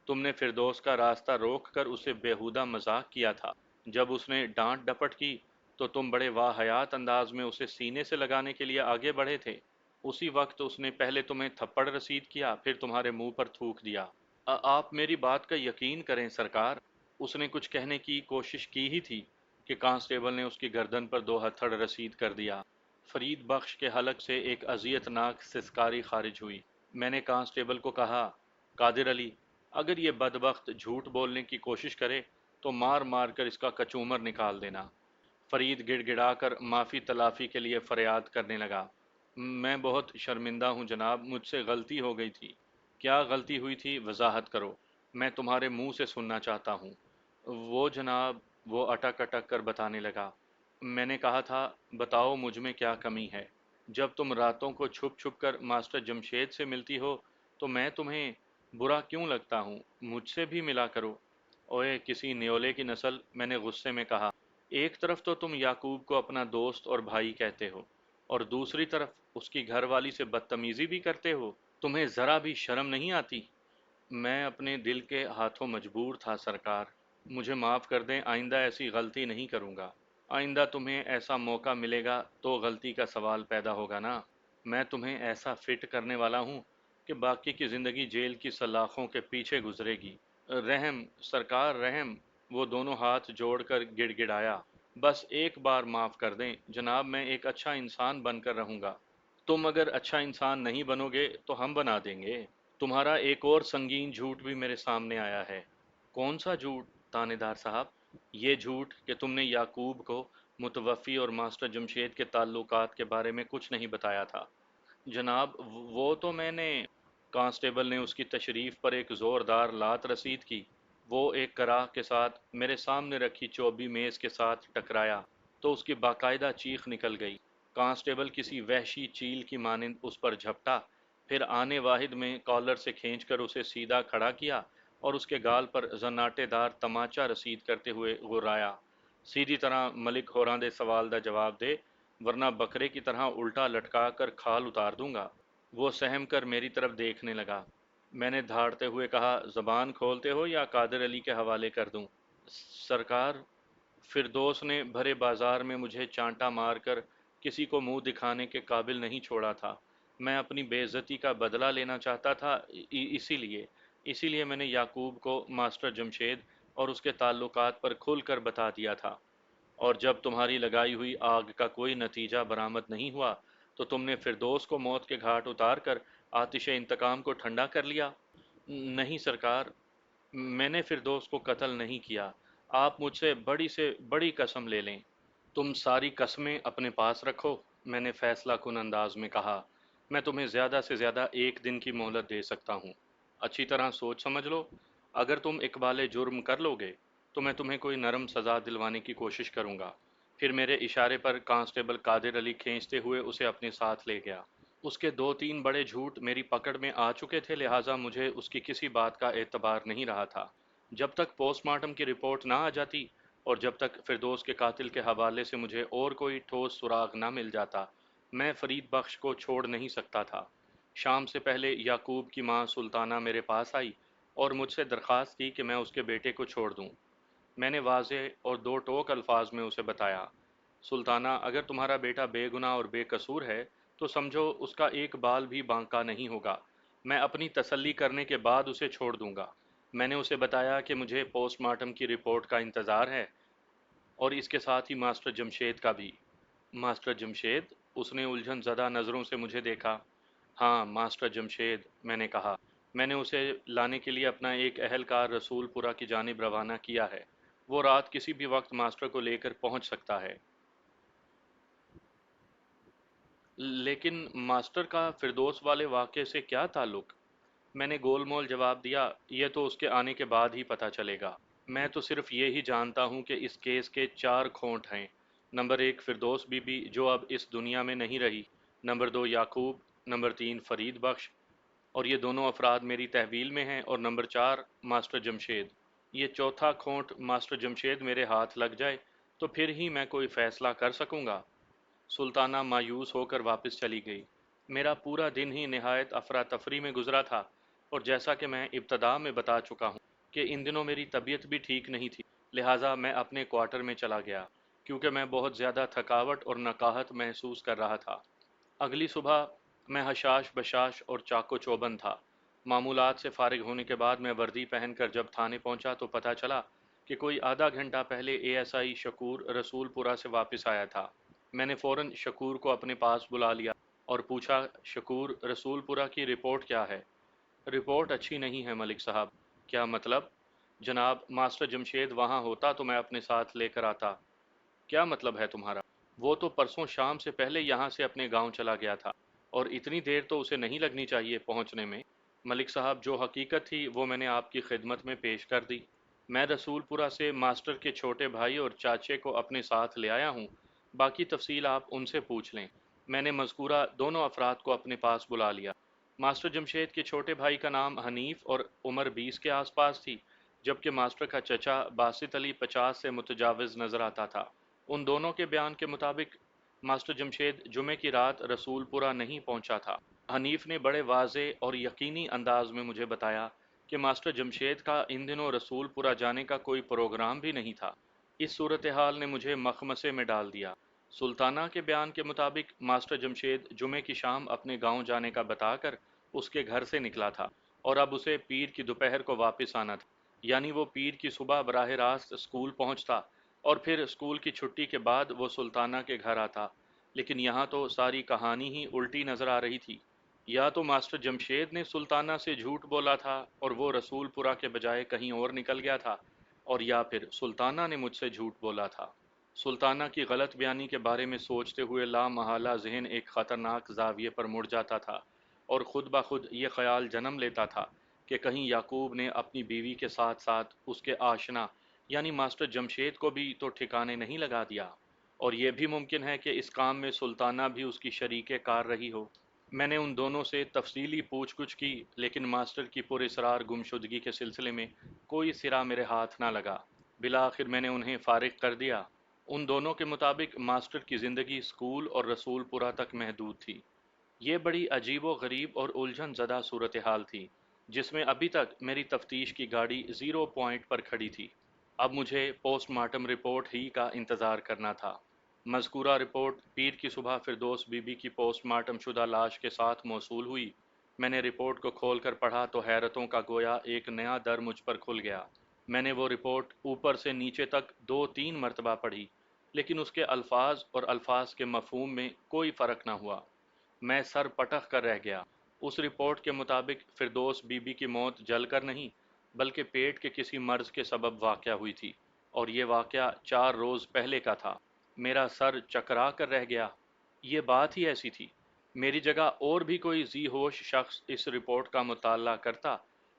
تم نے فردوس کا راستہ روک کر اسے بےہودہ مذاق کیا تھا۔ جب اس نے ڈانٹ ڈپٹ کی تو تم بڑے واہیات انداز میں اسے سینے سے لگانے کے لیے آگے بڑھے تھے۔ اسی وقت اس نے پہلے تمہیں تھپڑ رسید کیا، پھر تمہارے منہ پر تھوک دیا۔ آپ میری بات کا یقین کریں سرکار، اس نے کچھ کہنے کی کوشش کی ہی تھی کہ کانسٹیبل نے اس کی گردن پر دو ہتھڑ رسید کر دیا۔ فرید بخش کے حلق سے ایک اذیت ناک سسکاری خارج ہوئی۔ میں نے کانسٹیبل کو کہا، قادر علی، اگر یہ بدبخت جھوٹ بولنے کی کوشش کرے تو مار مار کر اس کا کچومر نکال دینا۔ فرید گڑ گڑا کر معافی تلافی کے لیے فریاد کرنے لگا، میں بہت شرمندہ ہوں جناب، مجھ سے غلطی ہو گئی تھی۔ کیا غلطی ہوئی تھی؟ وضاحت کرو، میں تمہارے منہ سے سننا چاہتا ہوں۔ وہ جناب، وہ اٹک اٹک کر بتانے لگا، میں نے کہا تھا بتاؤ مجھ میں کیا کمی ہے۔ جب تم راتوں کو چھپ چھپ کر ماسٹر جمشید سے ملتی ہو تو میں تمہیں برا کیوں لگتا ہوں؟ مجھ سے بھی ملا کرو۔ اوئے کسی نیولے کی نسل، میں نے غصے میں کہا، ایک طرف تو تم یعقوب کو اپنا دوست اور بھائی کہتے ہو، اور دوسری طرف اس کی گھر والی سے بدتمیزی بھی کرتے ہو۔ تمہیں ذرا بھی شرم نہیں آتی؟ میں اپنے دل کے ہاتھوں مجبور تھا سرکار، مجھے معاف کر دیں، آئندہ ایسی غلطی نہیں کروں گا۔ آئندہ تمہیں ایسا موقع ملے گا تو غلطی کا سوال پیدا ہوگا نا۔ میں تمہیں ایسا فٹ کرنے والا ہوں کہ باقی کی زندگی جیل کی سلاخوں کے پیچھے گزرے گی۔ رحم، سرکار رحم، وہ دونوں ہاتھ جوڑ کر گڑ گڑایا، بس ایک بار معاف کر دیں جناب، میں ایک اچھا انسان بن کر رہوں گا۔ تم اگر اچھا انسان نہیں بنو گے تو ہم بنا دیں گے۔ تمہارا ایک اور سنگین جھوٹ بھی میرے سامنے آیا ہے۔ کون سا جھوٹ تانے دار صاحب؟ یہ جھوٹ کہ تم نے یعقوب کو متوفی اور ماسٹر جمشید کے تعلقات کے بارے میں کچھ نہیں بتایا تھا۔ جناب، وہ تو میں نے… کانسٹیبل نے اس کی تشریف پر ایک زوردار لات رسید کی۔ وہ ایک کراہ کے ساتھ میرے سامنے رکھی چوبی میز کے ساتھ ٹکرایا تو اس کی باقاعدہ چیخ نکل گئی۔ کانسٹیبل کسی وحشی چیل کی مانند اس پر جھپٹا، پھر آنے واحد میں کالر سے کھینچ کر اسے سیدھا کھڑا کیا اور اس کے گال پر زناٹے دار تماچا رسید کرتے ہوئے غرایا، سیدھی طرح ملک ہوراں سوال دا جواب دے، ورنہ بکرے کی طرح الٹا لٹکا کر کھال اتار دوں گا۔ وہ سہم کر میری طرف دیکھنے لگا۔ میں نے دھاڑتے ہوئے کہا، زبان کھولتے ہو یا قادر علی کے حوالے کر دوں؟ سرکار، فردوس نے بھرے بازار میں مجھے چانٹا مار کر کسی کو منہ دکھانے کے قابل نہیں چھوڑا تھا۔ میں اپنی بے عزتی کا بدلہ لینا چاہتا تھا، اسی لیے میں نے یعقوب کو ماسٹر جمشید اور اس کے تعلقات پر کھل کر بتا دیا تھا، اور جب تمہاری لگائی ہوئی آگ کا کوئی نتیجہ برآمد نہیں ہوا تو تم نے فردوس کو موت کے گھاٹ اتار کر آتش انتقام کو ٹھنڈا کر لیا۔ نہیں سرکار، میں نے فردوس کو قتل نہیں کیا، آپ مجھ سے بڑی قسم لے لیں۔ تم ساری قسمیں اپنے پاس رکھو، میں نے فیصلہ کن انداز میں کہا، میں تمہیں زیادہ سے زیادہ ایک دن کی مہلت دے سکتا ہوں۔ اچھی طرح سوچ سمجھ لو، اگر تم اقبال جرم کر لو گے تو میں تمہیں کوئی نرم سزا دلوانے کی کوشش کروں گا۔ پھر میرے اشارے پر کانسٹیبل قادر علی کھینچتے ہوئے اسے اپنے ساتھ لے گیا۔ اس کے دو تین بڑے جھوٹ میری پکڑ میں آ چکے تھے، لہٰذا مجھے اس کی کسی بات کا اعتبار نہیں رہا تھا۔ جب تک پوسٹ مارٹم کی رپورٹ نہ آ جاتی اور جب تک فردوس کے قاتل کے حوالے سے مجھے اور کوئی ٹھوس سراغ نہ مل جاتا، میں فرید بخش کو چھوڑ نہیں سکتا تھا۔ شام سے پہلے یعقوب کی ماں سلطانہ میرے پاس آئی اور مجھ سے درخواست کی کہ میں اس کے بیٹے کو چھوڑ دوں۔ میں نے واضح اور دو ٹوک الفاظ میں اسے بتایا، سلطانہ، اگر تمہارا بیٹا بے گناہ اور بے قصور ہے تو سمجھو اس کا ایک بال بھی بانکا نہیں ہوگا۔ میں اپنی تسلی کرنے کے بعد اسے چھوڑ دوں گا۔ میں نے اسے بتایا کہ مجھے پوسٹ مارٹم کی رپورٹ کا انتظار ہے، اور اس کے ساتھ ہی ماسٹر جمشید کا بھی۔ ماسٹر جمشید؟ اس نے الجھن زدہ نظروں سے مجھے دیکھا۔ ہاں، ماسٹر جمشید، میں نے کہا۔ میں نے اسے لانے کے لیے اپنا ایک اہلکار رسول پورہ کی جانب روانہ کیا ہے۔ وہ رات کسی بھی وقت ماسٹر کو لے کر پہنچ سکتا ہے۔ لیکن ماسٹر کا فردوس والے واقعے سے کیا تعلق؟ میں نے گول مول جواب دیا، یہ تو اس کے آنے کے بعد ہی پتہ چلے گا۔ میں تو صرف یہ ہی جانتا ہوں کہ اس کیس کے چار کھونٹ ہیں۔ نمبر ایک، فردوس بی بی جو اب اس دنیا میں نہیں رہی۔ نمبر دو، یعقوب۔ نمبر تین، فرید بخش، اور یہ دونوں افراد میری تحویل میں ہیں۔ اور نمبر چار، ماسٹر جمشید۔ یہ چوتھا کھونٹ ماسٹر جمشید میرے ہاتھ لگ جائے تو پھر ہی میں کوئی فیصلہ کر سکوں گا۔ سلطانہ مایوس ہو کر واپس چلی گئی۔ میرا پورا دن ہی نہایت افراتفری میں گزرا تھا، اور جیسا کہ میں ابتدا میں بتا چکا ہوں کہ ان دنوں میری طبیعت بھی ٹھیک نہیں تھی، لہٰذا میں اپنے کوارٹر میں چلا گیا کیونکہ میں بہت زیادہ تھکاوٹ اور نقاہت محسوس کر رہا تھا۔ اگلی صبح میں حشاش بشاش اور چاق و چوبند تھا۔ معمولات سے فارغ ہونے کے بعد میں وردی پہن کر جب تھانے پہنچا تو پتہ چلا کہ کوئی آدھا گھنٹہ پہلے اے ایس آئی شکور رسول پورہ سے واپس آیا تھا۔ میں نے فوراً شکور کو اپنے پاس بلا لیا اور پوچھا، شکور، رسول پورہ کی رپورٹ کیا ہے؟ رپورٹ اچھی نہیں ہے ملک صاحب۔ کیا مطلب؟ جناب، ماسٹر جمشید وہاں ہوتا تو میں اپنے ساتھ لے کر آتا۔ کیا مطلب ہے تمہارا؟ وہ تو پرسوں شام سے پہلے یہاں سے اپنے گاؤں چلا گیا تھا، اور اتنی دیر تو اسے نہیں لگنی چاہیے پہنچنے میں۔ ملک صاحب، جو حقیقت تھی وہ میں نے آپ کی خدمت میں پیش کر دی۔ میں رسول پورہ سے ماسٹر کے چھوٹے بھائی اور چاچے کو اپنے ساتھ لے آیا ہوں، باقی تفصیل آپ ان سے پوچھ لیں۔ میں نے مذکورہ دونوں افراد کو اپنے پاس بلا لیا۔ ماسٹر جمشید کے چھوٹے بھائی کا نام حنیف اور عمر 20 کے آس پاس تھی، جبکہ ماسٹر کا چچا باسط علی 50 سے متجاوز نظر آتا تھا۔ ان دونوں کے بیان کے مطابق ماسٹر جمشید جمعے کی رات رسول پورہ نہیں پہنچا تھا۔ حنیف نے بڑے واضح اور یقینی انداز میں مجھے بتایا کہ ماسٹر جمشید کا ان دنوں رسول پورہ جانے کا کوئی پروگرام بھی نہیں تھا۔ اس صورتحال نے مجھے مخمصے میں ڈال دیا۔ سلطانہ کے بیان کے مطابق ماسٹر جمشید جمعے کی شام اپنے گاؤں جانے کا بتا کر اس کے گھر سے نکلا تھا، اور اب اسے پیر کی دوپہر کو واپس آنا تھا، یعنی وہ پیر کی صبح براہ راست اسکول پہنچتا اور پھر اسکول کی چھٹی کے بعد وہ سلطانہ کے گھر آتا۔ لیکن یہاں تو ساری کہانی ہی الٹی نظر آ رہی تھی۔ یا تو ماسٹر جمشید نے سلطانہ سے جھوٹ بولا تھا اور وہ رسول پورہ کے بجائے کہیں اور نکل گیا تھا، اور یا پھر سلطانہ نے مجھ سے جھوٹ بولا تھا۔ سلطانہ کی غلط بیانی کے بارے میں سوچتے ہوئے لا محالہ ذہن ایک خطرناک زاویے پر مڑ جاتا تھا، اور خود بخود یہ خیال جنم لیتا تھا کہ کہیں یعقوب نے اپنی بیوی کے ساتھ ساتھ اس کے آشنا یعنی ماسٹر جمشید کو بھی تو ٹھکانے نہیں لگا دیا، اور یہ بھی ممکن ہے کہ اس کام میں سلطانہ بھی اس کی شریک کار رہی ہو۔ میں نے ان دونوں سے تفصیلی پوچھ گچھ کی، لیکن ماسٹر کی پر اسرار گمشدگی کے سلسلے میں کوئی سرا میرے ہاتھ نہ لگا۔ بالآخر میں نے انہیں فارغ کر دیا۔ ان دونوں کے مطابق ماسٹر کی زندگی اسکول اور رسول پورہ تک محدود تھی۔ یہ بڑی عجیب و غریب اور الجھن زدہ صورتحال تھی، جس میں ابھی تک میری تفتیش کی گاڑی زیرو پوائنٹ پر کھڑی تھی۔ اب مجھے پوسٹ مارٹم رپورٹ ہی کا انتظار کرنا تھا۔ مذکورہ رپورٹ پیر کی صبح فردوس بی بی کی پوسٹ مارٹم شدہ لاش کے ساتھ موصول ہوئی۔ میں نے رپورٹ کو کھول کر پڑھا تو حیرتوں کا گویا ایک نیا در مجھ پر کھل گیا۔ میں نے وہ رپورٹ اوپر سے نیچے تک 2-3 مرتبہ پڑھی، لیکن اس کے الفاظ اور الفاظ کے مفہوم میں کوئی فرق نہ ہوا۔ میں سر پٹک کر رہ گیا۔ اس رپورٹ کے مطابق فردوس بی بی کی موت جل کر نہیں، بلکہ پیٹ کے کسی مرض کے سبب واقع ہوئی تھی، اور یہ واقعہ 4 روز پہلے کا تھا۔ میرا سر چکرا کر رہ گیا۔ یہ بات ہی ایسی تھی۔ میری جگہ اور بھی کوئی ذی ہوش شخص اس رپورٹ کا مطالعہ کرتا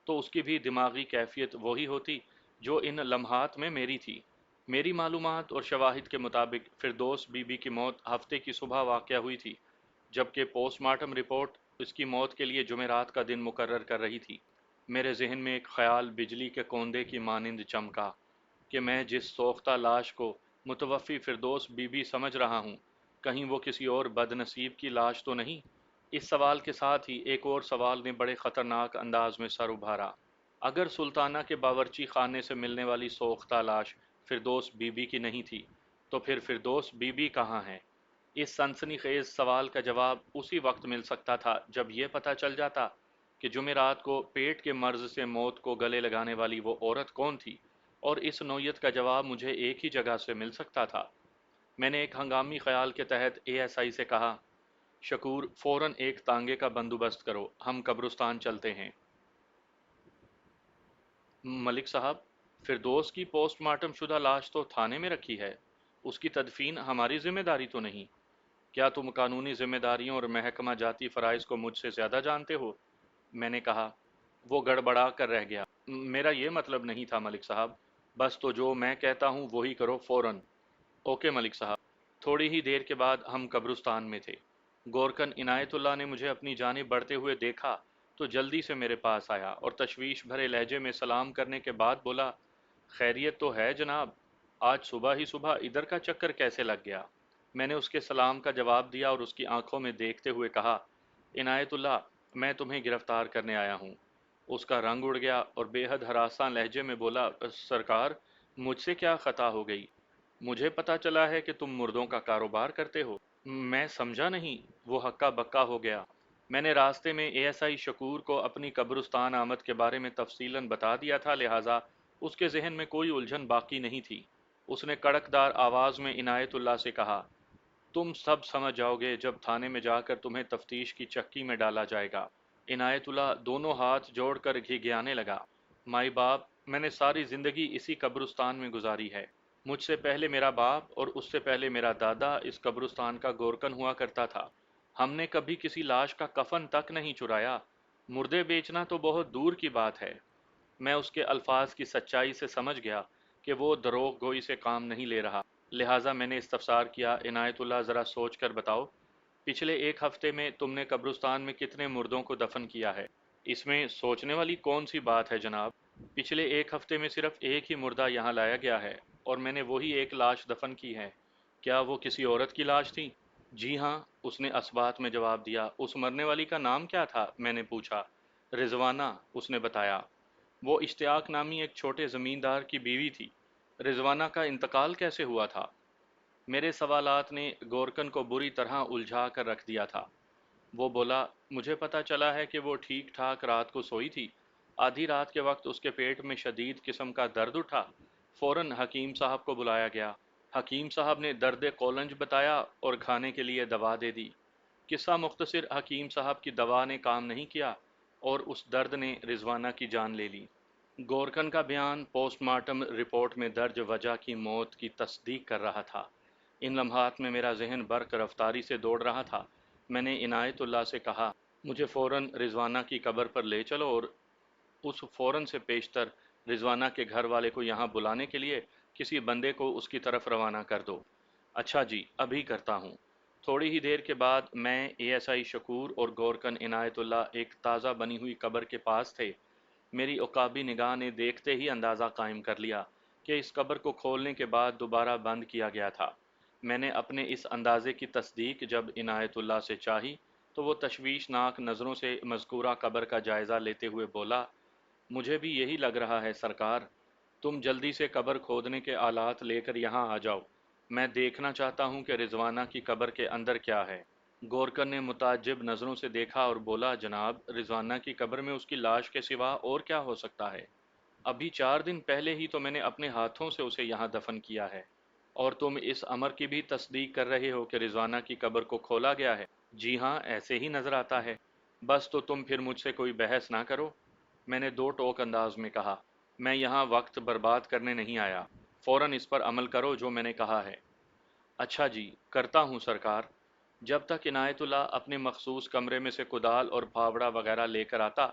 تو اس کی بھی دماغی کیفیت وہی ہوتی جو ان لمحات میں میری تھی۔ میری معلومات اور شواہد کے مطابق فردوس بی بی کی موت ہفتے کی صبح واقع ہوئی تھی، جبکہ پوسٹ مارٹم رپورٹ اس کی موت کے لیے جمعرات کا دن مقرر کر رہی تھی۔ میرے ذہن میں ایک خیال بجلی کے کوندے کی مانند چمکا کہ میں جس سوختہ لاش کو متوفی فردوس بی بی سمجھ رہا ہوں، کہیں وہ کسی اور بد نصیب کی لاش تو نہیں۔ اس سوال کے ساتھ ہی ایک اور سوال نے بڑے خطرناک انداز میں سر ابھارا۔ اگر سلطانہ کے باورچی خانے سے ملنے والی سوختہ لاش فردوس بی بی کی نہیں تھی، تو پھر فردوس بی بی کہاں ہے؟ اس سنسنی خیز سوال کا جواب اسی وقت مل سکتا تھا جب یہ پتہ چل جاتا کہ جمعرات کو پیٹ کے مرض سے موت کو گلے لگانے والی وہ عورت کون تھی، اور اس نوعیت کا جواب مجھے ایک ہی جگہ سے مل سکتا تھا۔ میں نے ایک ہنگامی خیال کے تحت اے ایس آئی سے کہا، شکور، فوراً ایک تانگے کا بندوبست کرو، ہم قبرستان چلتے ہیں۔ ملک صاحب، فردوس کی پوسٹ مارٹم شدہ لاش تو تھانے میں رکھی ہے، اس کی تدفین ہماری ذمہ داری تو نہیں؟ کیا تم قانونی ذمہ داریوں اور محکمہ جاتی فرائض کو مجھ سے زیادہ جانتے ہو؟ میں نے کہا۔ وہ گڑبڑا کر رہ گیا۔ میرا یہ مطلب نہیں تھا ملک صاحب، بس تو جو میں کہتا ہوں وہی کرو فوراً۔ اوکے ملک صاحب۔ تھوڑی ہی دیر کے بعد ہم قبرستان میں تھے۔ گورکن عنایت اللہ نے مجھے اپنی جانب بڑھتے ہوئے دیکھا تو جلدی سے میرے پاس آیا اور تشویش بھرے لہجے میں سلام کرنے کے بعد بولا، خیریت تو ہے جناب؟ آج صبح ہی صبح ادھر کا چکر کیسے لگ گیا؟ میں نے اس کے سلام کا جواب دیا اور اس کی آنکھوں میں دیکھتے ہوئے کہا، عنایت اللہ، میں تمہیں گرفتار کرنے آیا ہوں۔ اس کا رنگ اڑ گیا اور بے حد ہراساں لہجے میں بولا، سرکار، مجھ سے کیا خطا ہو گئی؟ مجھے پتا چلا ہے کہ تم مردوں کا کاروبار کرتے ہو۔ میں سمجھا نہیں، وہ ہکا بکا ہو گیا۔ میں نے راستے میں اے ایس آئی شکور کو اپنی قبرستان آمد کے بارے میں تفصیلاً بتا دیا تھا، لہٰذا اس کے ذہن میں کوئی الجھن باقی نہیں تھی۔ اس نے کڑکدار آواز میں عنایت اللہ سے کہا، تم سب سمجھ جاؤ گے جب تھانے میں جا کر تمہیں تفتیش کی چکی میں ڈالا جائے گا۔ عنایت اللہ دونوں ہاتھ جوڑ کر گھگیانے لگا۔ مائی باپ، میں نے ساری زندگی اسی قبرستان میں گزاری ہے۔ مجھ سے پہلے میرا باپ اور اس سے پہلے میرا دادا اس قبرستان کا گورکن ہوا کرتا تھا۔ ہم نے کبھی کسی لاش کا کفن تک نہیں چرایا۔ مردے بیچنا تو بہت دور کی بات ہے۔ میں اس کے الفاظ کی سچائی سے سمجھ گیا کہ وہ دروغ گوئی سے کام نہیں لے رہا، لہٰذا میں نے استفسار کیا، عنایت اللہ ذرا سوچ کر بتاؤ، پچھلے ایک ہفتے میں تم نے قبرستان میں کتنے مردوں کو دفن کیا ہے؟ اس میں سوچنے والی کون سی بات ہے جناب؟ پچھلے ایک ہفتے میں صرف ایک ہی مردہ یہاں لایا گیا ہے، اور میں نے وہی ایک لاش دفن کی ہے۔ کیا وہ کسی عورت کی لاش تھی؟ جی ہاں، اس نے اثبات میں جواب دیا۔ اس مرنے والی کا نام کیا تھا؟ میں نے پوچھا۔ رضوانہ، اس نے بتایا۔ وہ اشتیاق نامی ایک چھوٹے زمیندار کی بیوی تھی۔ رضوانہ کا انتقال کیسے ہوا تھا؟ میرے سوالات نے گورکن کو بری طرح الجھا کر رکھ دیا تھا۔ وہ بولا، مجھے پتا چلا ہے کہ وہ ٹھیک ٹھاک رات کو سوئی تھی۔ آدھی رات کے وقت اس کے پیٹ میں شدید قسم کا درد اٹھا۔ فوراً حکیم صاحب کو بلایا گیا۔ حکیم صاحب نے درد قولنج بتایا اور کھانے کے لیے دوا دے دی۔ قصہ مختصر، حکیم صاحب کی دوا نے کام نہیں کیا اور اس درد نے رضوانہ کی جان لے لی۔ گورکن کا بیان پوسٹ مارٹم رپورٹ میں درج وجہ کی موت کی تصدیق کر رہا تھا۔ ان لمحات میں میرا ذہن برق رفتاری سے دوڑ رہا تھا۔ میں نے عنایت اللہ سے کہا، مجھے فوراً رضوانہ کی قبر پر لے چلو اور اس فوراً سے پیشتر رضوانہ کے گھر والے کو یہاں بلانے کے لیے کسی بندے کو اس کی طرف روانہ کر دو۔ اچھا جی، ابھی کرتا ہوں۔ تھوڑی ہی دیر کے بعد میں، اے ایس آئی شکور اور گورکن عنایت اللہ ایک تازہ بنی ہوئی قبر کے پاس تھے۔ میری عقابی نگاہ نے دیکھتے ہی اندازہ قائم کر لیا کہ اس قبر کو کھولنے کے بعد دوبارہ بند کیا گیا تھا۔ میں نے اپنے اس اندازے کی تصدیق جب عنایت اللہ سے چاہی تو وہ تشویشناک نظروں سے مذکورہ قبر کا جائزہ لیتے ہوئے بولا، مجھے بھی یہی لگ رہا ہے سرکار، تم جلدی سے قبر کھودنے کے آلات لے کر یہاں آ جاؤ، میں دیکھنا چاہتا ہوں کہ رضوانہ کی قبر کے اندر کیا ہے۔ گورکن نے متعجب نظروں سے دیکھا اور بولا، جناب، رضوانہ کی قبر میں اس کی لاش کے سوا اور کیا ہو سکتا ہے؟ ابھی 4 دن پہلے ہی تو میں نے اپنے ہاتھوں سے اسے یہاں دفن کیا ہے، اور تم اس امر کی بھی تصدیق کر رہے ہو کہ رضوانہ کی قبر کو کھولا گیا ہے؟ جی ہاں، ایسے ہی نظر آتا ہے۔ بس تو تم پھر مجھ سے کوئی بحث نہ کرو، میں نے دو ٹوک انداز میں کہا۔ میں یہاں وقت برباد کرنے نہیں آیا، فوراً اس پر عمل کرو جو میں نے کہا ہے۔ اچھا جی، کرتا ہوں سرکار۔ جب تک عنایت اللہ اپنے مخصوص کمرے میں سے کدال اور پھاوڑا وغیرہ لے کر آتا،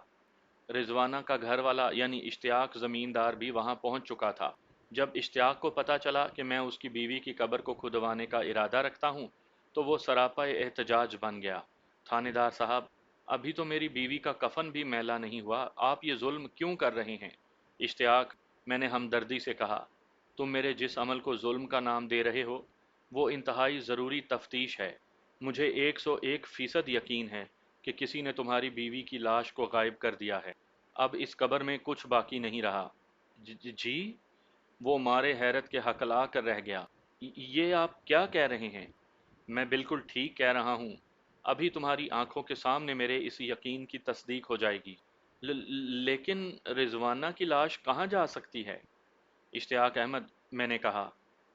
رضوانہ کا گھر والا یعنی اشتیاق زمیندار بھی وہاں پہنچ چکا تھا۔ جب اشتیاق کو پتا چلا کہ میں اس کی بیوی کی قبر کو کھدوانے کا ارادہ رکھتا ہوں تو وہ سراپا احتجاج بن گیا، تھانے دار صاحب، ابھی تو میری بیوی کا کفن بھی میلا نہیں ہوا، آپ یہ ظلم کیوں کر رہے ہیں؟ اشتیاق، میں نے ہمدردی سے کہا، تم میرے جس عمل کو ظلم کا نام دے رہے ہو وہ انتہائی ضروری تفتیش ہے۔ مجھے 101% یقین ہے کہ کسی نے تمہاری بیوی کی لاش کو غائب کر دیا ہے۔ اب اس قبر میں کچھ باقی نہیں رہا۔ جی؟ وہ مارے حیرت کے ہکلا کر رہ گیا۔ یہ آپ کیا کہہ رہے ہیں؟ میں بالکل ٹھیک کہہ رہا ہوں۔ ابھی تمہاری آنکھوں کے سامنے میرے اس یقین کی تصدیق ہو جائے گی۔ لیکن رضوانہ کی لاش کہاں جا سکتی ہے؟ اشتیاق احمد، میں نے کہا،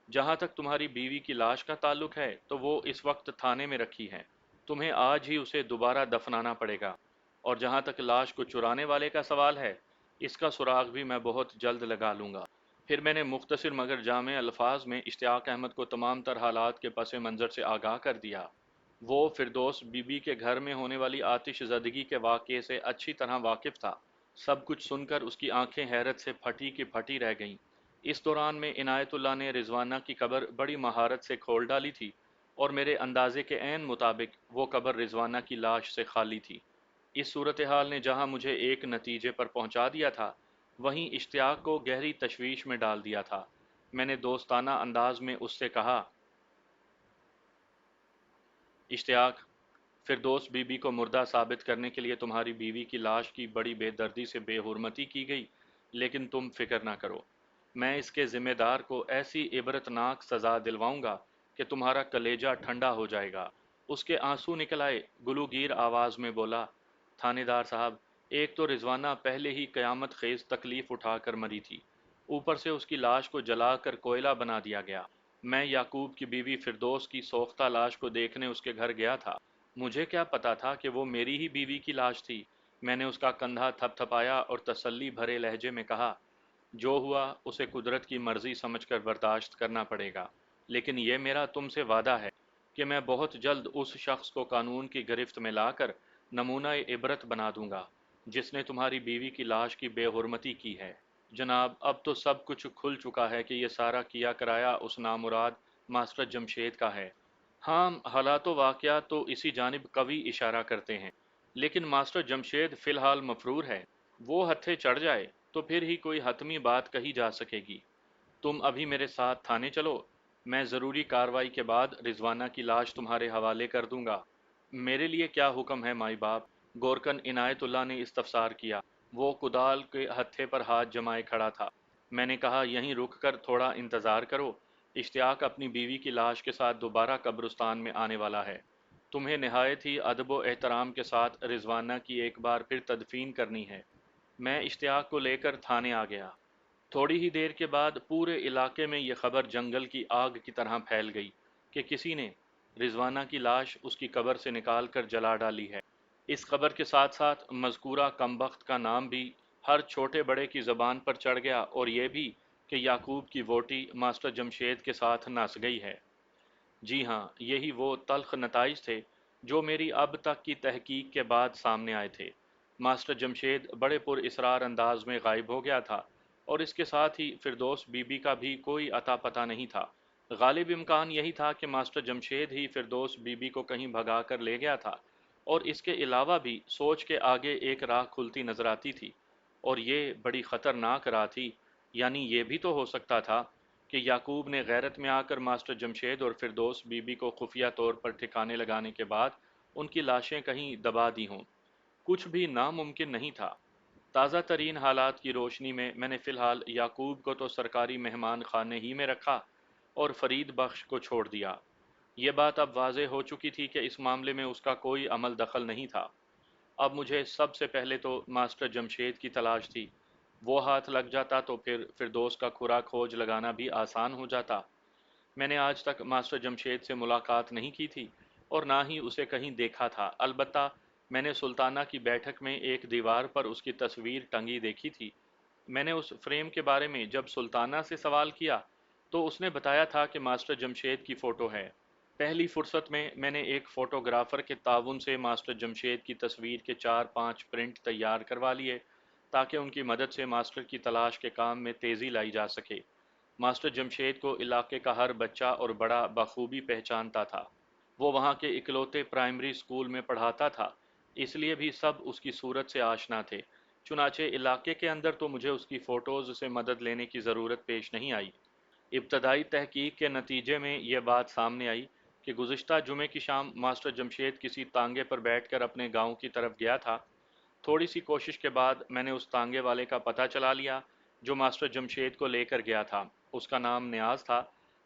جہاں تک تمہاری بیوی کی لاش کا تعلق ہے تو وہ اس وقت تھانے میں رکھی ہے۔ تمہیں آج ہی اسے دوبارہ دفنانا پڑے گا۔ اور جہاں تک لاش کو چرانے والے کا سوال ہے، اس کا سراغ بھی میں بہت جلد لگا لوں گا۔ پھر میں نے مختصر مگر جامع الفاظ میں اشتیاق احمد کو تمام تر حالات کے پس منظر سے آگاہ کر دیا۔ وہ فردوس بی بی کے گھر میں ہونے والی آتش زدگی کے واقعے سے اچھی طرح واقف تھا۔ سب کچھ سن کر اس کی آنکھیں حیرت سے پھٹی کی پھٹی رہ گئیں۔ اس دوران میں عنایت اللہ نے رضوانہ کی قبر بڑی مہارت سے کھول ڈالی تھی، اور میرے اندازے کے عین مطابق وہ قبر رضوانہ کی لاش سے خالی تھی۔ اس صورتحال نے جہاں مجھے ایک نتیجے پر پہنچا دیا تھا، وہیں اشتیاق کو گہری تشویش میں ڈال دیا تھا۔ میں نے دوستانہ انداز میں اس سے کہا، اشتیاق، فردوس بی بی کو مردہ ثابت کرنے کے لیے تمہاری بیوی کی لاش کی بڑی بے دردی سے بے حرمتی کی گئی، لیکن تم فکر نہ کرو۔ میں اس کے ذمہ دار کو ایسی عبرتناک سزا دلواؤں گا کہ تمہارا کلیجہ ٹھنڈا ہو جائے گا۔ اس کے آنسو نکل آئے، گلوگیر آواز میں بولا، تھانے دار صاحب، ایک تو رضوانہ پہلے ہی قیامت خیز تکلیف اٹھا کر مری تھی، اوپر سے اس کی لاش کو جلا کر کوئلہ بنا دیا گیا۔ میں یعقوب کی بیوی فردوس کی سوختہ لاش کو دیکھنے اس کے گھر گیا تھا۔ مجھے کیا پتا تھا کہ وہ میری ہی بیوی کی لاش تھی؟ میں نے اس کا کندھا تھپ تھپایا اور تسلی بھرے لہجے میں کہا، جو ہوا اسے قدرت کی مرضی سمجھ کر برداشت کرنا پڑے گا، لیکن یہ میرا تم سے وعدہ ہے کہ میں بہت جلد اس شخص کو قانون کی گرفت میں لا کر نمونہ عبرت بنا دوں گا جس نے تمہاری بیوی کی لاش کی بے حرمتی کی ہے۔ جناب، اب تو سب کچھ کھل چکا ہے کہ یہ سارا کیا کرایا اس نامراد ماسٹر جمشید کا ہے۔ ہاں، حالات و واقعات تو اسی جانب قوی اشارہ کرتے ہیں، لیکن ماسٹر جمشید فی الحال مفرور ہے۔ وہ ہتھے چڑھ جائے تو پھر ہی کوئی حتمی بات کہی جا سکے گی۔ تم ابھی میرے ساتھ تھانے چلو، میں ضروری کارروائی کے بعد رضوانہ کی لاش تمہارے حوالے کر دوں گا۔ میرے لیے کیا حکم ہے مائی باپ؟ گورکن عنایت اللہ نے استفسار کیا۔ وہ کدال کے ہتھے پر ہاتھ جمائے کھڑا تھا۔ میں نے کہا، یہیں رک کر تھوڑا انتظار کرو۔ اشتیاق اپنی بیوی کی لاش کے ساتھ دوبارہ قبرستان میں آنے والا ہے۔ تمہیں نہایت ہی ادب و احترام کے ساتھ رضوانہ کی ایک بار پھر تدفین کرنی ہے۔ میں اشتیاق کو لے کر تھانے آ گیا۔ تھوڑی ہی دیر کے بعد پورے علاقے میں یہ خبر جنگل کی آگ کی طرح پھیل گئی کہ کسی نے رضوانہ کی لاش اس کی قبر سے نکال کر جلا ڈالی ہے۔ اس خبر کے ساتھ ساتھ مذکورہ کمبخت کا نام بھی ہر چھوٹے بڑے کی زبان پر چڑھ گیا، اور یہ بھی کہ یعقوب کی ووٹی ماسٹر جمشید کے ساتھ نس گئی ہے۔ جی ہاں، یہی وہ تلخ نتائج تھے جو میری اب تک کی تحقیق کے بعد سامنے آئے تھے۔ ماسٹر جمشید بڑے پر اسرار انداز میں غائب ہو گیا تھا، اور اس کے ساتھ ہی فردوس بی بی کا بھی کوئی اتا پتہ نہیں تھا۔ غالب امکان یہی تھا کہ ماسٹر جمشید ہی فردوس بی بی کو کہیں بھگا کر لے گیا تھا، اور اس کے علاوہ بھی سوچ کے آگے ایک راہ کھلتی نظر آتی تھی، اور یہ بڑی خطرناک راہ تھی۔ یعنی یہ بھی تو ہو سکتا تھا کہ یعقوب نے غیرت میں آ کر ماسٹر جمشید اور فردوس بی بی کو خفیہ طور پر ٹھکانے لگانے کے بعد ان کی لاشیں کہیں دبا دی ہوں۔ کچھ بھی ناممکن نہیں تھا۔ تازہ ترین حالات کی روشنی میں نے فی الحال یعقوب کو تو سرکاری مہمان خانے ہی میں رکھا، اور فرید بخش کو چھوڑ دیا۔ یہ بات اب واضح ہو چکی تھی کہ اس معاملے میں اس کا کوئی عمل دخل نہیں تھا۔ اب مجھے سب سے پہلے تو ماسٹر جمشید کی تلاش تھی۔ وہ ہاتھ لگ جاتا تو پھر فردوس کا کھرا کھوج لگانا بھی آسان ہو جاتا۔ میں نے آج تک ماسٹر جمشید سے ملاقات نہیں کی تھی، اور نہ ہی اسے کہیں دیکھا تھا۔ البتہ میں نے سلطانہ کی بیٹھک میں ایک دیوار پر اس کی تصویر ٹنگی دیکھی تھی۔ میں نے اس فریم کے بارے میں جب سلطانہ سے سوال کیا تو اس نے بتایا تھا کہ ماسٹر جمشید کی فوٹو ہے۔ پہلی فرصت میں نے ایک فوٹوگرافر کے تعاون سے ماسٹر جمشید کی تصویر کے 4-5 پرنٹ تیار کروا لیے، تاکہ ان کی مدد سے ماسٹر کی تلاش کے کام میں تیزی لائی جا سکے۔ ماسٹر جمشید کو علاقے کا ہر بچہ اور بڑا بخوبی پہچانتا تھا۔ وہ وہاں کے اکلوتے پرائمری اسکول میں پڑھاتا تھا، اس لیے بھی سب اس کی صورت سے آشنا تھے۔ چنانچہ علاقے کے اندر تو مجھے اس کی فوٹوز سے مدد لینے کی ضرورت پیش نہیں آئی۔ ابتدائی تحقیق کے نتیجے میں یہ بات سامنے آئی کہ گزشتہ جمعے کی شام ماسٹر جمشید کسی تانگے پر بیٹھ کر اپنے گاؤں کی طرف گیا تھا۔ تھوڑی سی کوشش کے بعد میں نے اس تانگے والے کا پتہ چلا لیا جو ماسٹر جمشید کو لے کر گیا تھا۔ اس کا نام نیاز تھا۔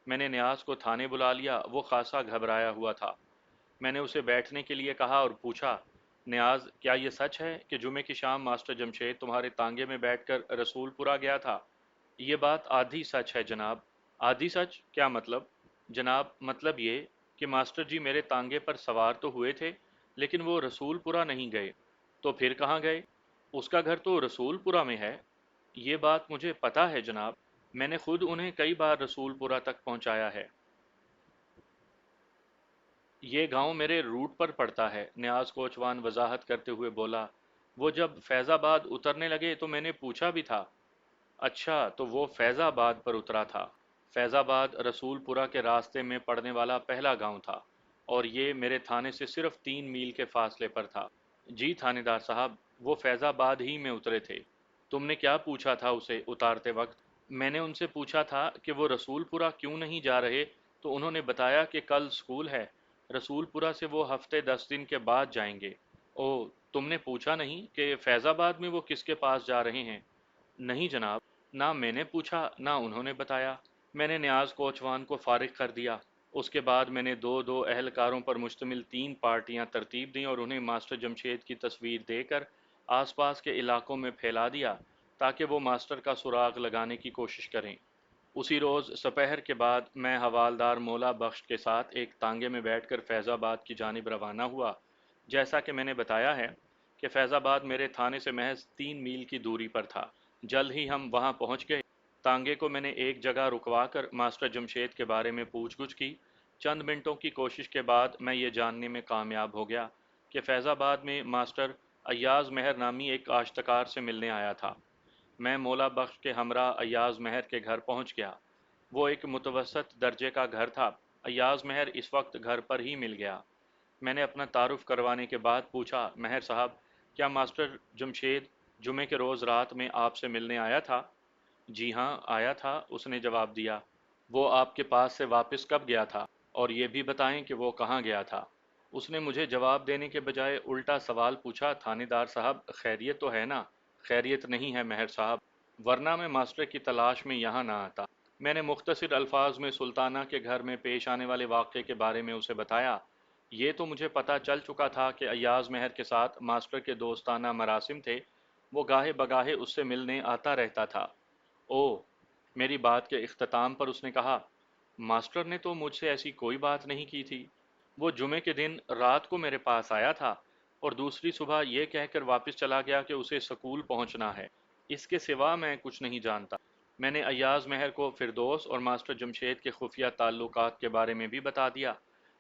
میں نے نیاز کو تھانے بلا لیا، وہ خاصا گھبرایا ہوا تھا۔ میں نے اسے بیٹھنے کے لیے کہا اور پوچھا، نیاز کیا یہ سچ ہے کہ جمعے کی شام ماسٹر جمشید تمہارے تانگے میں بیٹھ کر رسول پورہ گیا تھا؟ یہ بات آدھی سچ ہے جناب۔ آدھی سچ کیا مطلب؟ جناب مطلب یہ کہ ماسٹر جی میرے تانگے پر سوار تو ہوئے تھے، لیکن وہ رسول پورہ نہیں گئے۔ تو پھر کہاں گئے؟ اس کا گھر تو رسول پورہ میں ہے۔ یہ بات مجھے پتا ہے جناب، میں نے خود انہیں کئی بار رسول پورہ تک پہنچایا ہے۔ یہ گاؤں میرے روٹ پر پڑتا ہے، نیاز کوچوان وضاحت کرتے ہوئے بولا۔ وہ جب فیض آباد اترنے لگے تو میں نے پوچھا بھی تھا۔ اچھا تو وہ فیض آباد پر اترا تھا۔ فیض آباد رسول پورہ کے راستے میں پڑنے والا پہلا گاؤں تھا، اور یہ میرے تھانے سے صرف 3 میل کے فاصلے پر تھا۔ جی تھانے دار صاحب، وہ فیض آباد ہی میں اترے تھے۔ تم نے کیا پوچھا تھا اسے اتارتے وقت؟ میں نے ان سے پوچھا تھا کہ وہ رسول پورہ کیوں نہیں جا رہے، تو انہوں نے بتایا کہ کل اسکول ہے، رسول پورہ سے وہ ہفتے 10 دن کے بعد جائیں گے۔ او، تم نے پوچھا نہیں کہ فیض آباد میں وہ کس کے پاس جا رہے ہیں؟ نہیں جناب، نہ میں نے پوچھا نہ انہوں نے بتایا۔ میں نے نیاز کوچوان کو فارغ کر دیا۔ اس کے بعد میں نے دو دو اہلکاروں پر مشتمل 3 پارٹیاں ترتیب دیں اور انہیں ماسٹر جمشید کی تصویر دے کر آس پاس کے علاقوں میں پھیلا دیا تاکہ وہ ماسٹر کا سراغ لگانے کی کوشش کریں۔ اسی روز سپہر کے بعد میں حوالدار مولا بخش کے ساتھ ایک تانگے میں بیٹھ کر فیض آباد کی جانب روانہ ہوا۔ جیسا کہ میں نے بتایا ہے کہ فیض آباد میرے تھانے سے محض 3 میل کی دوری پر تھا۔ جلد ہی ہم وہاں پہنچ گئے۔ تانگے کو میں نے ایک جگہ رکوا کر ماسٹر جمشید کے بارے میں پوچھ گچھ کی۔ چند منٹوں کی کوشش کے بعد میں یہ جاننے میں کامیاب ہو گیا کہ فیض آباد میں ماسٹر ایاز مہر نامی ایک آشتکار سے ملنے آیا تھا۔ میں مولا بخش کے ہمراہ ایاز مہر کے گھر پہنچ گیا۔ وہ ایک متوسط درجے کا گھر تھا۔ ایاز مہر اس وقت گھر پر ہی مل گیا۔ میں نے اپنا تعارف کروانے کے بعد پوچھا، مہر صاحب، کیا ماسٹر جمشید جمعے کے روز رات میں آپ سے ملنے آیا تھا؟ جی ہاں آیا تھا، اس نے جواب دیا۔ وہ آپ کے پاس سے واپس کب گیا تھا؟ اور یہ بھی بتائیں کہ وہ کہاں گیا تھا؟ اس نے مجھے جواب دینے کے بجائے الٹا سوال پوچھا، تھانے دار صاحب خیریت تو ہے نا؟ خیریت نہیں ہے مہر صاحب، ورنہ میں ماسٹر کی تلاش میں یہاں نہ آتا۔ میں نے مختصر الفاظ میں سلطانہ کے گھر میں پیش آنے والے واقعے کے بارے میں اسے بتایا۔ یہ تو مجھے پتہ چل چکا تھا کہ ایاز مہر کے ساتھ ماسٹر کے دوستانہ مراسم تھے، وہ گاہے بگاہے اس سے ملنے آتا رہتا تھا۔ او، میری بات کے اختتام پر اس نے کہا، ماسٹر نے تو مجھ سے ایسی کوئی بات نہیں کی تھی۔ وہ جمعے کے دن رات کو میرے پاس آیا تھا اور دوسری صبح یہ کہہ کر واپس چلا گیا کہ اسے سکول پہنچنا ہے۔ اس کے سوا میں کچھ نہیں جانتا۔ میں نے ایاز مہر کو فردوس اور ماسٹر جمشید کے خفیہ تعلقات کے بارے میں بھی بتا دیا،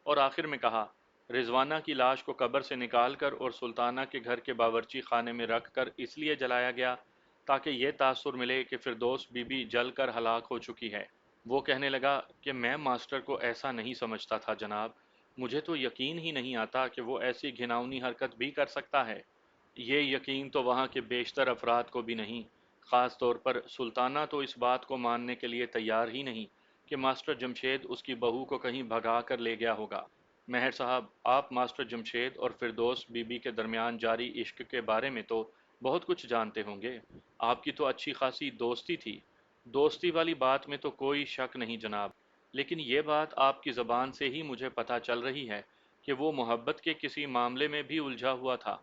اور آخر میں کہا، رضوانہ کی لاش کو قبر سے نکال کر اور سلطانہ کے گھر کے باورچی خانے میں رکھ کر اس لیے جلایا گیا تاکہ یہ تاثر ملے کہ فردوس بی بی جل کر ہلاک ہو چکی ہے۔ وہ کہنے لگا کہ میں ماسٹر کو ایسا نہیں سمجھتا تھا جناب، مجھے تو یقین ہی نہیں آتا کہ وہ ایسی گھناؤنی حرکت بھی کر سکتا ہے۔ یہ یقین تو وہاں کے بیشتر افراد کو بھی نہیں، خاص طور پر سلطانہ تو اس بات کو ماننے کے لیے تیار ہی نہیں کہ ماسٹر جمشید اس کی بہو کو کہیں بھگا کر لے گیا ہوگا۔ مہر صاحب، آپ ماسٹر جمشید اور فردوس بی بی کے درمیان جاری عشق کے بارے میں تو بہت کچھ جانتے ہوں گے۔ آپ کی تو اچھی خاصی دوستی تھی۔ دوستی والی بات میں تو کوئی شک نہیں جناب، لیکن یہ بات آپ کی زبان سے ہی مجھے پتہ چل رہی ہے کہ وہ محبت کے کسی معاملے میں بھی الجھا ہوا تھا۔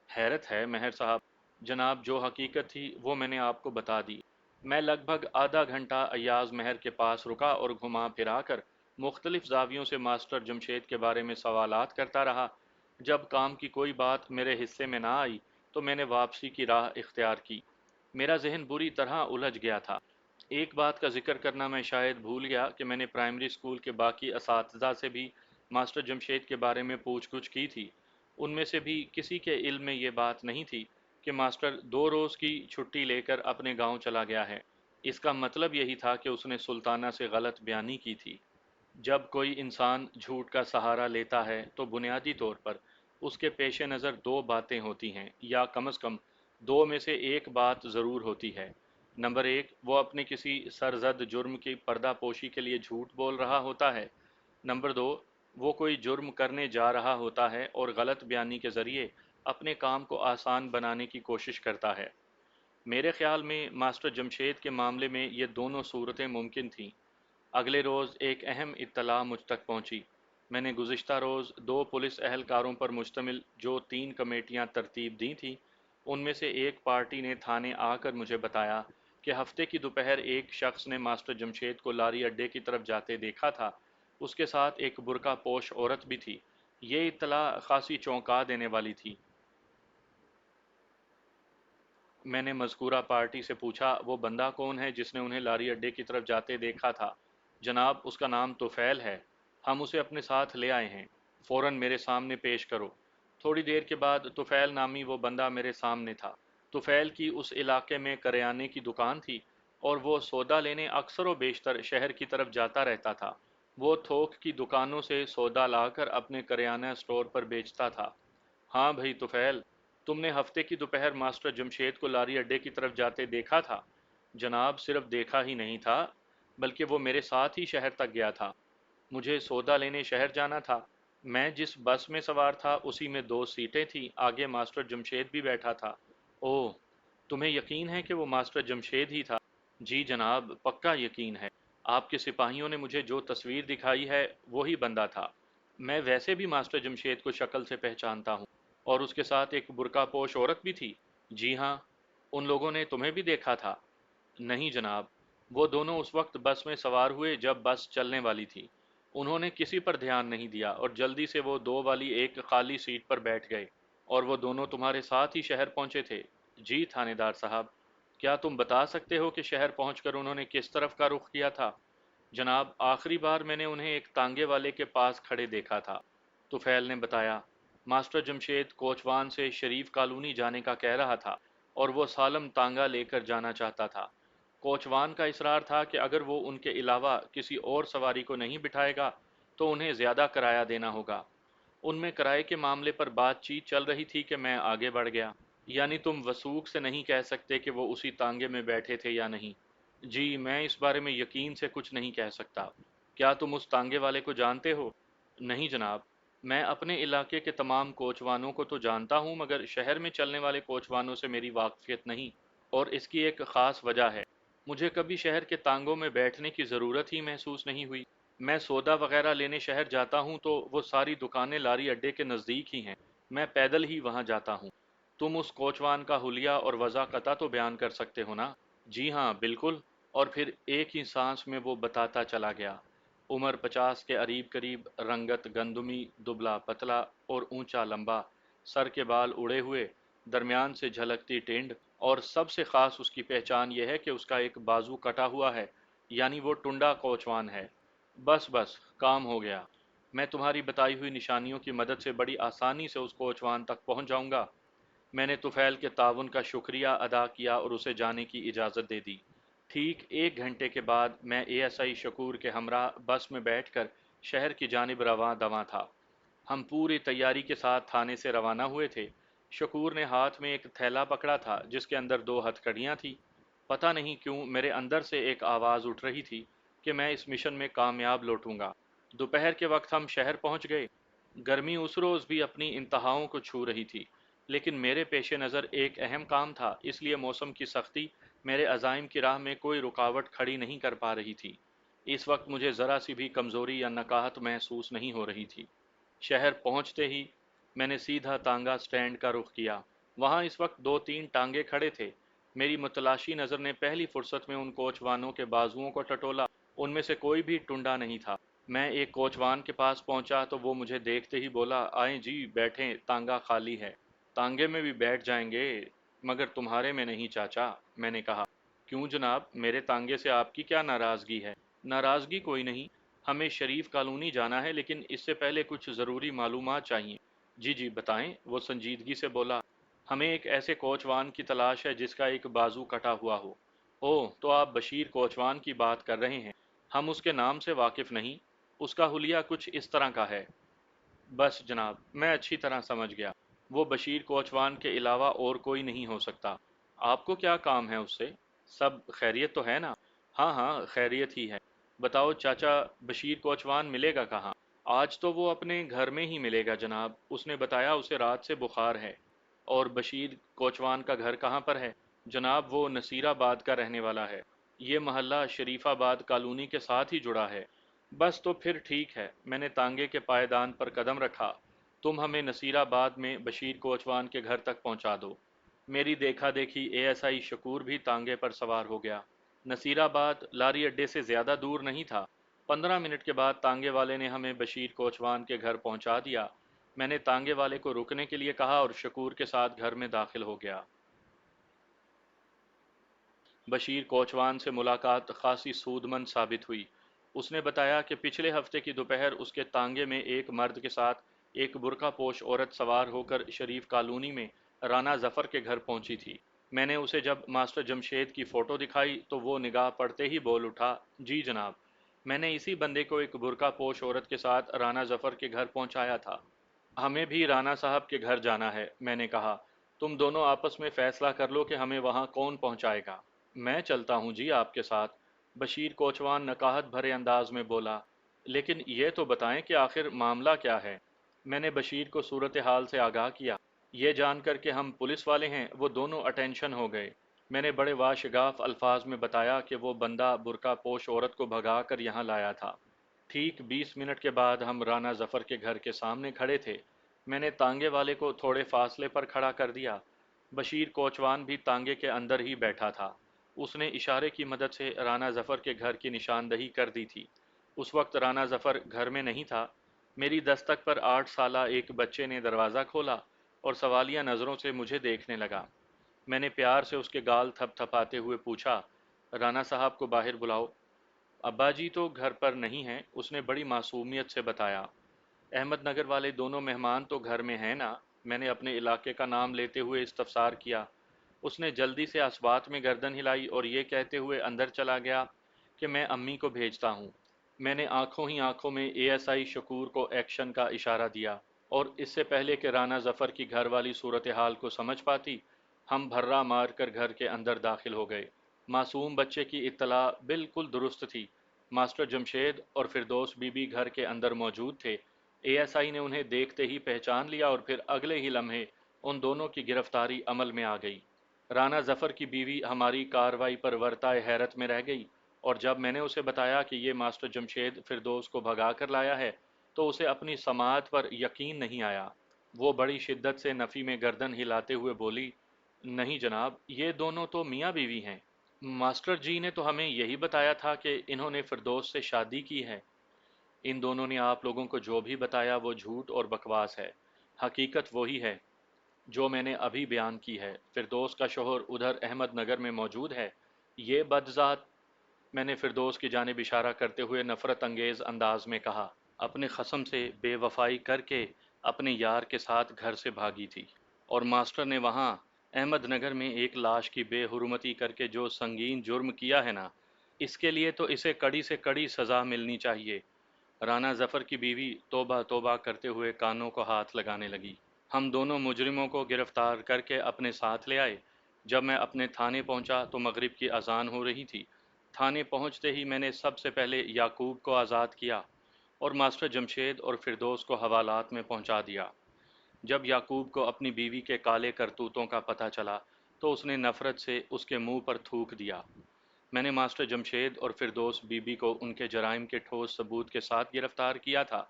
حیرت ہے مہر صاحب، جناب جو حقیقت تھی وہ میں نے آپ کو بتا دی۔ میں لگ بھگ آدھا گھنٹہ ایاز مہر کے پاس رکا اور گھما پھرا کر مختلف زاویوں سے ماسٹر جمشید کے بارے میں سوالات کرتا رہا۔ جب کام کی کوئی بات میرے حصے میں نہ آئی تو میں نے واپسی کی راہ اختیار کی۔ میرا ذہن بری طرح الجھ گیا تھا۔ ایک بات کا ذکر کرنا میں شاید بھول گیا کہ میں نے پرائمری اسکول کے باقی اساتذہ سے بھی ماسٹر جمشید کے بارے میں پوچھ گچھ کی تھی۔ ان میں سے بھی کسی کے علم میں یہ بات نہیں تھی کہ ماسٹر 2 روز کی چھٹی لے کر اپنے گاؤں چلا گیا ہے۔ اس کا مطلب یہی تھا کہ اس نے سلطانہ سے غلط بیانی کی تھی۔ جب کوئی انسان جھوٹ کا سہارا لیتا ہے تو بنیادی طور پر اس کے پیش نظر 2 باتیں ہوتی ہیں، یا کم از کم 2 میں سے ایک بات ضرور ہوتی ہے۔ نمبر 1، وہ اپنے کسی سرزد جرم کی پردہ پوشی کے لیے جھوٹ بول رہا ہوتا ہے۔ نمبر 2، وہ کوئی جرم کرنے جا رہا ہوتا ہے اور غلط بیانی کے ذریعے اپنے کام کو آسان بنانے کی کوشش کرتا ہے۔ میرے خیال میں ماسٹر جمشید کے معاملے میں یہ دونوں صورتیں ممکن تھیں۔ اگلے روز ایک اہم اطلاع مجھ تک پہنچی۔ میں نے گزشتہ روز دو پولیس اہلکاروں پر مشتمل جو 3 کمیٹیاں ترتیب دی تھیں، ان میں سے ایک پارٹی نے تھانے آ کر مجھے بتایا کہ ہفتے کی دوپہر ایک شخص نے ماسٹر جمشید کو لاری اڈے کی طرف جاتے دیکھا تھا۔ اس کے ساتھ ایک برقع پوش عورت بھی تھی۔ یہ اطلاع خاصی چونکا دینے والی تھی۔ میں نے مذکورہ پارٹی سے پوچھا وہ بندہ کون ہے جس نے انہیں لاری اڈے کی طرف جاتے دیکھا تھا؟ جناب اس کا نام طفیل ہے، ہم اسے اپنے ساتھ لے آئے ہیں، فوراً میرے سامنے پیش کرو۔ تھوڑی دیر کے بعد طفیل نامی وہ بندہ میرے سامنے تھا۔ طفیل کی اس علاقے میں کریانے کی دکان تھی اور وہ سودا لینے اکثر و بیشتر شہر کی طرف جاتا رہتا تھا۔ وہ تھوک کی دکانوں سے سودا لا کر اپنے کریانہ اسٹور پر بیچتا تھا۔ ہاں بھائی طفیل، تم نے ہفتے کی دوپہر ماسٹر جمشید کو لاری اڈے کی طرف جاتے دیکھا تھا؟ جناب صرف دیکھا ہی نہیں تھا بلکہ وہ میرے ساتھ ہی شہر تک گیا تھا۔ مجھے سودا لینے شہر جانا تھا۔ میں جس بس میں سوار تھا اسی میں 2 سیٹیں تھیں، آگے ماسٹر جمشید بھی بیٹھا تھا۔ اوہ، تمہیں یقین ہے کہ وہ ماسٹر جمشید ہی تھا؟ جی جناب، پکا یقین ہے۔ آپ کے سپاہیوں نے مجھے جو تصویر دکھائی ہے وہی بندہ تھا۔ میں ویسے بھی ماسٹر جمشید کو شکل سے پہچانتا ہوں۔ اور اس کے ساتھ ایک برقع پوش عورت بھی تھی؟ جی ہاں۔ ان لوگوں نے تمہیں بھی دیکھا تھا؟ نہیں جناب، وہ دونوں اس وقت بس میں سوار ہوئے جب بس چلنے والی تھی۔ انہوں نے کسی پر دھیان نہیں دیا اور جلدی سے وہ 2 والی ایک خالی سیٹ پر بیٹھ گئے۔ اور وہ دونوں تمہارے ساتھ ہی شہر پہنچے تھے؟ جی تھانے دار صاحب۔ کیا تم بتا سکتے ہو کہ شہر پہنچ کر انہوں نے کس طرف کا رخ کیا تھا؟ جناب آخری بار میں نے انہیں ایک تانگے والے کے پاس کھڑے دیکھا تھا، طفیل نے بتایا۔ ماسٹر جمشید کوچوان سے شریف کالونی جانے کا کہہ رہا تھا اور وہ سالم تانگا لے کر جانا چاہتا تھا۔ کوچوان کا اصرار تھا کہ اگر وہ ان کے علاوہ کسی اور سواری کو نہیں بٹھائے گا تو انہیں زیادہ کرایہ دینا ہوگا۔ ان میں کرائے کے معاملے پر بات چیت چل رہی تھی کہ میں آگے بڑھ گیا۔ یعنی تم وثوق سے نہیں کہہ سکتے کہ وہ اسی تانگے میں بیٹھے تھے یا نہیں؟ جی میں اس بارے میں یقین سے کچھ نہیں کہہ سکتا۔ کیا تم اس تانگے والے کو جانتے ہو؟ نہیں جناب، میں اپنے علاقے کے تمام کوچوانوں کو تو جانتا ہوں مگر شہر میں چلنے والے کوچوانوں سے میری واقفیت نہیں، اور اس کی ایک خاص وجہ ہے۔ مجھے کبھی شہر کے تانگوں میں بیٹھنے کی ضرورت ہی محسوس نہیں ہوئی۔ میں سودا وغیرہ لینے شہر جاتا ہوں تو وہ ساری دکانیں لاری اڈے کے نزدیک ہی ہیں، میں پیدل ہی وہاں جاتا ہوں۔ تم اس کوچوان کا حلیہ اور وضع قطع تو بیان کر سکتے ہو نا؟ جی ہاں بالکل۔ اور پھر ایک ہی سانس میں وہ بتاتا چلا گیا۔ عمر 50 کے قریب قریب، رنگت گندمی، دبلا پتلا اور اونچا لمبا، سر کے بال اڑے ہوئے، درمیان سے جھلکتی ٹینڈ، اور سب سے خاص اس کی پہچان یہ ہے کہ اس کا ایک بازو کٹا ہوا ہے، یعنی وہ ٹنڈا کوچوان ہے۔ بس بس، کام ہو گیا۔ میں تمہاری بتائی ہوئی نشانیوں کی مدد سے بڑی آسانی سے اس کوچوان تک پہنچ جاؤں گا۔ میں نے طفیل کے تعاون کا شکریہ ادا کیا اور اسے جانے کی اجازت دے دی۔ ٹھیک 1 گھنٹے کے بعد میں اے ایس آئی شکور کے ہمراہ بس میں بیٹھ کر شہر کی جانب رواں دواں تھا۔ ہم پوری تیاری کے ساتھ تھانے سے روانہ ہوئے تھے۔ شکور نے ہاتھ میں ایک تھیلا پکڑا تھا جس کے اندر 2 ہتھکڑیاں تھیں۔ پتہ نہیں کیوں میرے اندر سے ایک آواز اٹھ رہی تھی کہ میں اس مشن میں کامیاب لوٹوں گا۔ دوپہر کے وقت ہم شہر پہنچ گئے۔ گرمی اس روز بھی اپنی انتہاؤں کو چھو رہی تھی، لیکن میرے پیش نظر ایک اہم کام تھا، اس لیے موسم کی سختی میرے عزائم کی راہ میں کوئی رکاوٹ کھڑی نہیں کر پا رہی تھی۔ اس وقت مجھے ذرا سی بھی کمزوری یا نکاہت محسوس نہیں ہو رہی تھی۔ شہر پہنچتے ہی میں نے سیدھا تانگا سٹینڈ کا رخ کیا۔ وہاں اس وقت 2 3 ٹانگے کھڑے تھے۔ میری متلاشی نظر نے پہلی فرصت میں ان کوچوانوں کے بازوؤں کو ٹٹولا، ان میں سے کوئی بھی ٹنڈا نہیں تھا۔ میں ایک کوچوان کے پاس پہنچا تو وہ مجھے دیکھتے ہی بولا، آئیں جی بیٹھیں، تانگا خالی ہے۔ تانگے میں بھی بیٹھ جائیں گے مگر تمہارے میں نہیں چاچا، میں نے کہا۔ کیوں جناب، میرے تانگے سے آپ کی کیا ناراضگی ہے؟ ناراضگی کوئی نہیں، ہمیں شریف کالونی جانا ہے لیکن اس سے پہلے کچھ ضروری معلومات چاہیے۔ جی جی بتائیں، وہ سنجیدگی سے بولا۔ ہمیں ایک ایسے کوچوان کی تلاش ہے جس کا ایک بازو کٹا ہوا ہو۔ اوہ، تو آپ بشیر کوچوان کی بات کر رہے ہیں۔ ہم اس کے نام سے واقف نہیں، اس کا حلیہ کچھ اس طرح کا ہے۔ بس جناب، میں اچھی طرح سمجھ گیا، وہ بشیر کوچوان کے علاوہ اور کوئی نہیں ہو سکتا۔ آپ کو کیا کام ہے اس سے؟ سب خیریت تو ہے نا؟ ہاں ہاں خیریت ہی ہے۔ بتاؤ چاچا، بشیر کوچوان ملے گا کہاں؟ آج تو وہ اپنے گھر میں ہی ملے گا جناب، اس نے بتایا اسے رات سے بخار ہے۔ اور بشیر کوچوان کا گھر کہاں پر ہے؟ جناب وہ نصیر آباد کا رہنے والا ہے۔ یہ محلہ شریف آباد کالونی کے ساتھ ہی جڑا ہے۔ بس تو پھر ٹھیک ہے، میں نے تانگے کے پائیدان پر قدم رکھا۔ تم ہمیں نصیر آباد میں بشیر کوچوان کے گھر تک پہنچا دو۔ میری دیکھا دیکھی اے ایس آئی شکور بھی تانگے پر سوار ہو گیا۔ نصیر آباد لاری اڈے سے زیادہ دور نہیں تھا۔ 15 منٹ کے بعد تانگے والے نے ہمیں بشیر کوچوان کے گھر پہنچا دیا۔ میں نے تانگے والے کو رکنے کے لیے کہا اور شکور کے ساتھ گھر میں داخل ہو گیا۔ بشیر کوچوان سے ملاقات خاصی سود مند ثابت ہوئی۔ اس نے بتایا کہ پچھلے ہفتے کی دوپہر اس کے تانگے میں ایک مرد کے ساتھ ایک برقع پوش عورت سوار ہو کر شریف کالونی میں رانا ظفر کے گھر پہنچی تھی۔ میں نے اسے جب ماسٹر جمشید کی فوٹو دکھائی تو وہ نگاہ پڑتے ہی بول اٹھا، جی جناب، میں نے اسی بندے کو ایک برقع پوش عورت کے ساتھ رانا ظفر کے گھر پہنچایا تھا۔ ہمیں بھی رانا صاحب کے گھر جانا ہے، میں نے کہا۔ تم دونوں آپس میں فیصلہ کر لو کہ ہمیں وہاں کون پہنچائے گا۔ میں چلتا ہوں جی آپ کے ساتھ، بشیر کوچوان نکاہت بھرے انداز میں بولا۔ لیکن یہ تو بتائیں کہ آخر معاملہ کیا ہے؟ میں نے بشیر کو صورتحال سے آگاہ کیا۔ یہ جان کر کہ ہم پولیس والے ہیں وہ دونوں اٹینشن ہو گئے۔ میں نے بڑے واشگاف الفاظ میں بتایا کہ وہ بندہ برقع پوش عورت کو بھگا کر یہاں لایا تھا۔ ٹھیک 20 منٹ کے بعد ہم رانا ظفر کے گھر کے سامنے کھڑے تھے۔ میں نے تانگے والے کو تھوڑے فاصلے پر کھڑا کر دیا۔ بشیر کوچوان بھی تانگے کے اندر ہی بیٹھا تھا۔ اس نے اشارے کی مدد سے رانا ظفر کے گھر کی نشاندہی کر دی تھی۔ اس وقت رانا ظفر گھر میں نہیں تھا۔ میری دستک پر 8 سالہ ایک بچے نے دروازہ کھولا اور سوالیہ نظروں سے مجھے دیکھنے لگا۔ میں نے پیار سے اس کے گال تھپ تھپاتے ہوئے پوچھا، رانا صاحب کو باہر بلاؤ۔ ابا جی تو گھر پر نہیں ہیں، اس نے بڑی معصومیت سے بتایا۔ احمد نگر والے دونوں مہمان تو گھر میں ہیں نا؟ میں نے اپنے علاقے کا نام لیتے ہوئے استفسار کیا۔ اس نے جلدی سے اسبات میں گردن ہلائی اور یہ کہتے ہوئے اندر چلا گیا کہ میں امی کو بھیجتا ہوں۔ میں نے آنکھوں ہی آنکھوں میں اے ایس آئی شکور کو ایکشن کا اشارہ دیا، اور اس سے پہلے کہ رانا ظفر کی گھر والی صورتحال کو سمجھ پاتی، ہم بھرا مار کر گھر کے اندر داخل ہو گئے۔ معصوم بچے کی اطلاع بالکل درست تھی۔ ماسٹر جمشید اور فردوس بی بی گھر کے اندر موجود تھے۔ اے ایس آئی نے انہیں دیکھتے ہی پہچان لیا اور پھر اگلے ہی لمحے ان دونوں کی گرفتاری عمل میں آ گئی۔ رانا ظفر کی بیوی ہماری کارروائی پر ورطۂ حیرت میں رہ گئی، اور جب میں نے اسے بتایا کہ یہ ماسٹر جمشید فردوس کو بھگا کر لایا ہے تو اسے اپنی سماعت پر یقین نہیں آیا۔ وہ بڑی شدت سے نفی میں گردن ہلاتے ہوئے بولی، نہیں جناب، یہ دونوں تو میاں بیوی ہیں۔ ماسٹر جی نے تو ہمیں یہی بتایا تھا کہ انہوں نے فردوس سے شادی کی ہے۔ ان دونوں نے آپ لوگوں کو جو بھی بتایا وہ جھوٹ اور بکواس ہے۔ حقیقت وہی ہے جو میں نے ابھی بیان کی ہے۔ فردوس کا شوہر ادھر احمد نگر میں موجود ہے۔ یہ بدذات، میں نے فردوس کی جانب اشارہ کرتے ہوئے نفرت انگیز انداز میں کہا، اپنے خصم سے بے وفائی کر کے اپنے یار کے ساتھ گھر سے بھاگی تھی، اور ماسٹر نے وہاں احمد نگر میں ایک لاش کی بے حرمتی کر کے جو سنگین جرم کیا ہے نا، اس کے لیے تو اسے کڑی سے کڑی سزا ملنی چاہیے۔ رانا ظفر کی بیوی توبہ توبہ کرتے ہوئے کانوں کو ہاتھ لگانے لگی۔ ہم دونوں مجرموں کو گرفتار کر کے اپنے ساتھ لے آئے۔ جب میں اپنے تھانے پہنچا تو مغرب کی اذان ہو رہی تھی۔ تھانے پہنچتے ہی میں نے سب سے پہلے یعقوب کو آزاد کیا اور ماسٹر جمشید اور فردوس کو حوالات میں پہنچا دیا۔ جب یعقوب کو اپنی بیوی کے کالے کرتوتوں کا پتہ چلا تو اس نے نفرت سے اس کے منہ پر تھوک دیا۔ میں نے ماسٹر جمشید اور فردوس بی بی کو ان کے جرائم کے ٹھوس ثبوت کے ساتھ گرفتار کیا تھا،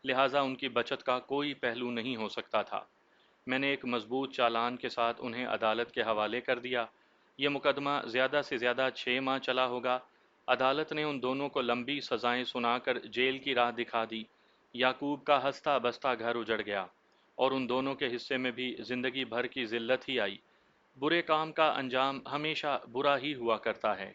لہٰذا ان کی بچت کا کوئی پہلو نہیں ہو سکتا تھا۔ میں نے ایک مضبوط چالان کے ساتھ انہیں عدالت کے حوالے کر دیا۔ یہ مقدمہ زیادہ سے زیادہ 6 ماہ چلا ہوگا۔ عدالت نے ان دونوں کو لمبی سزائیں سنا کر جیل کی راہ دکھا دی۔ یعقوب کا ہنستا بستا گھر اجڑ گیا، اور ان دونوں کے حصے میں بھی زندگی بھر کی ذلت ہی آئی۔ برے کام کا انجام ہمیشہ برا ہی ہوا کرتا ہے۔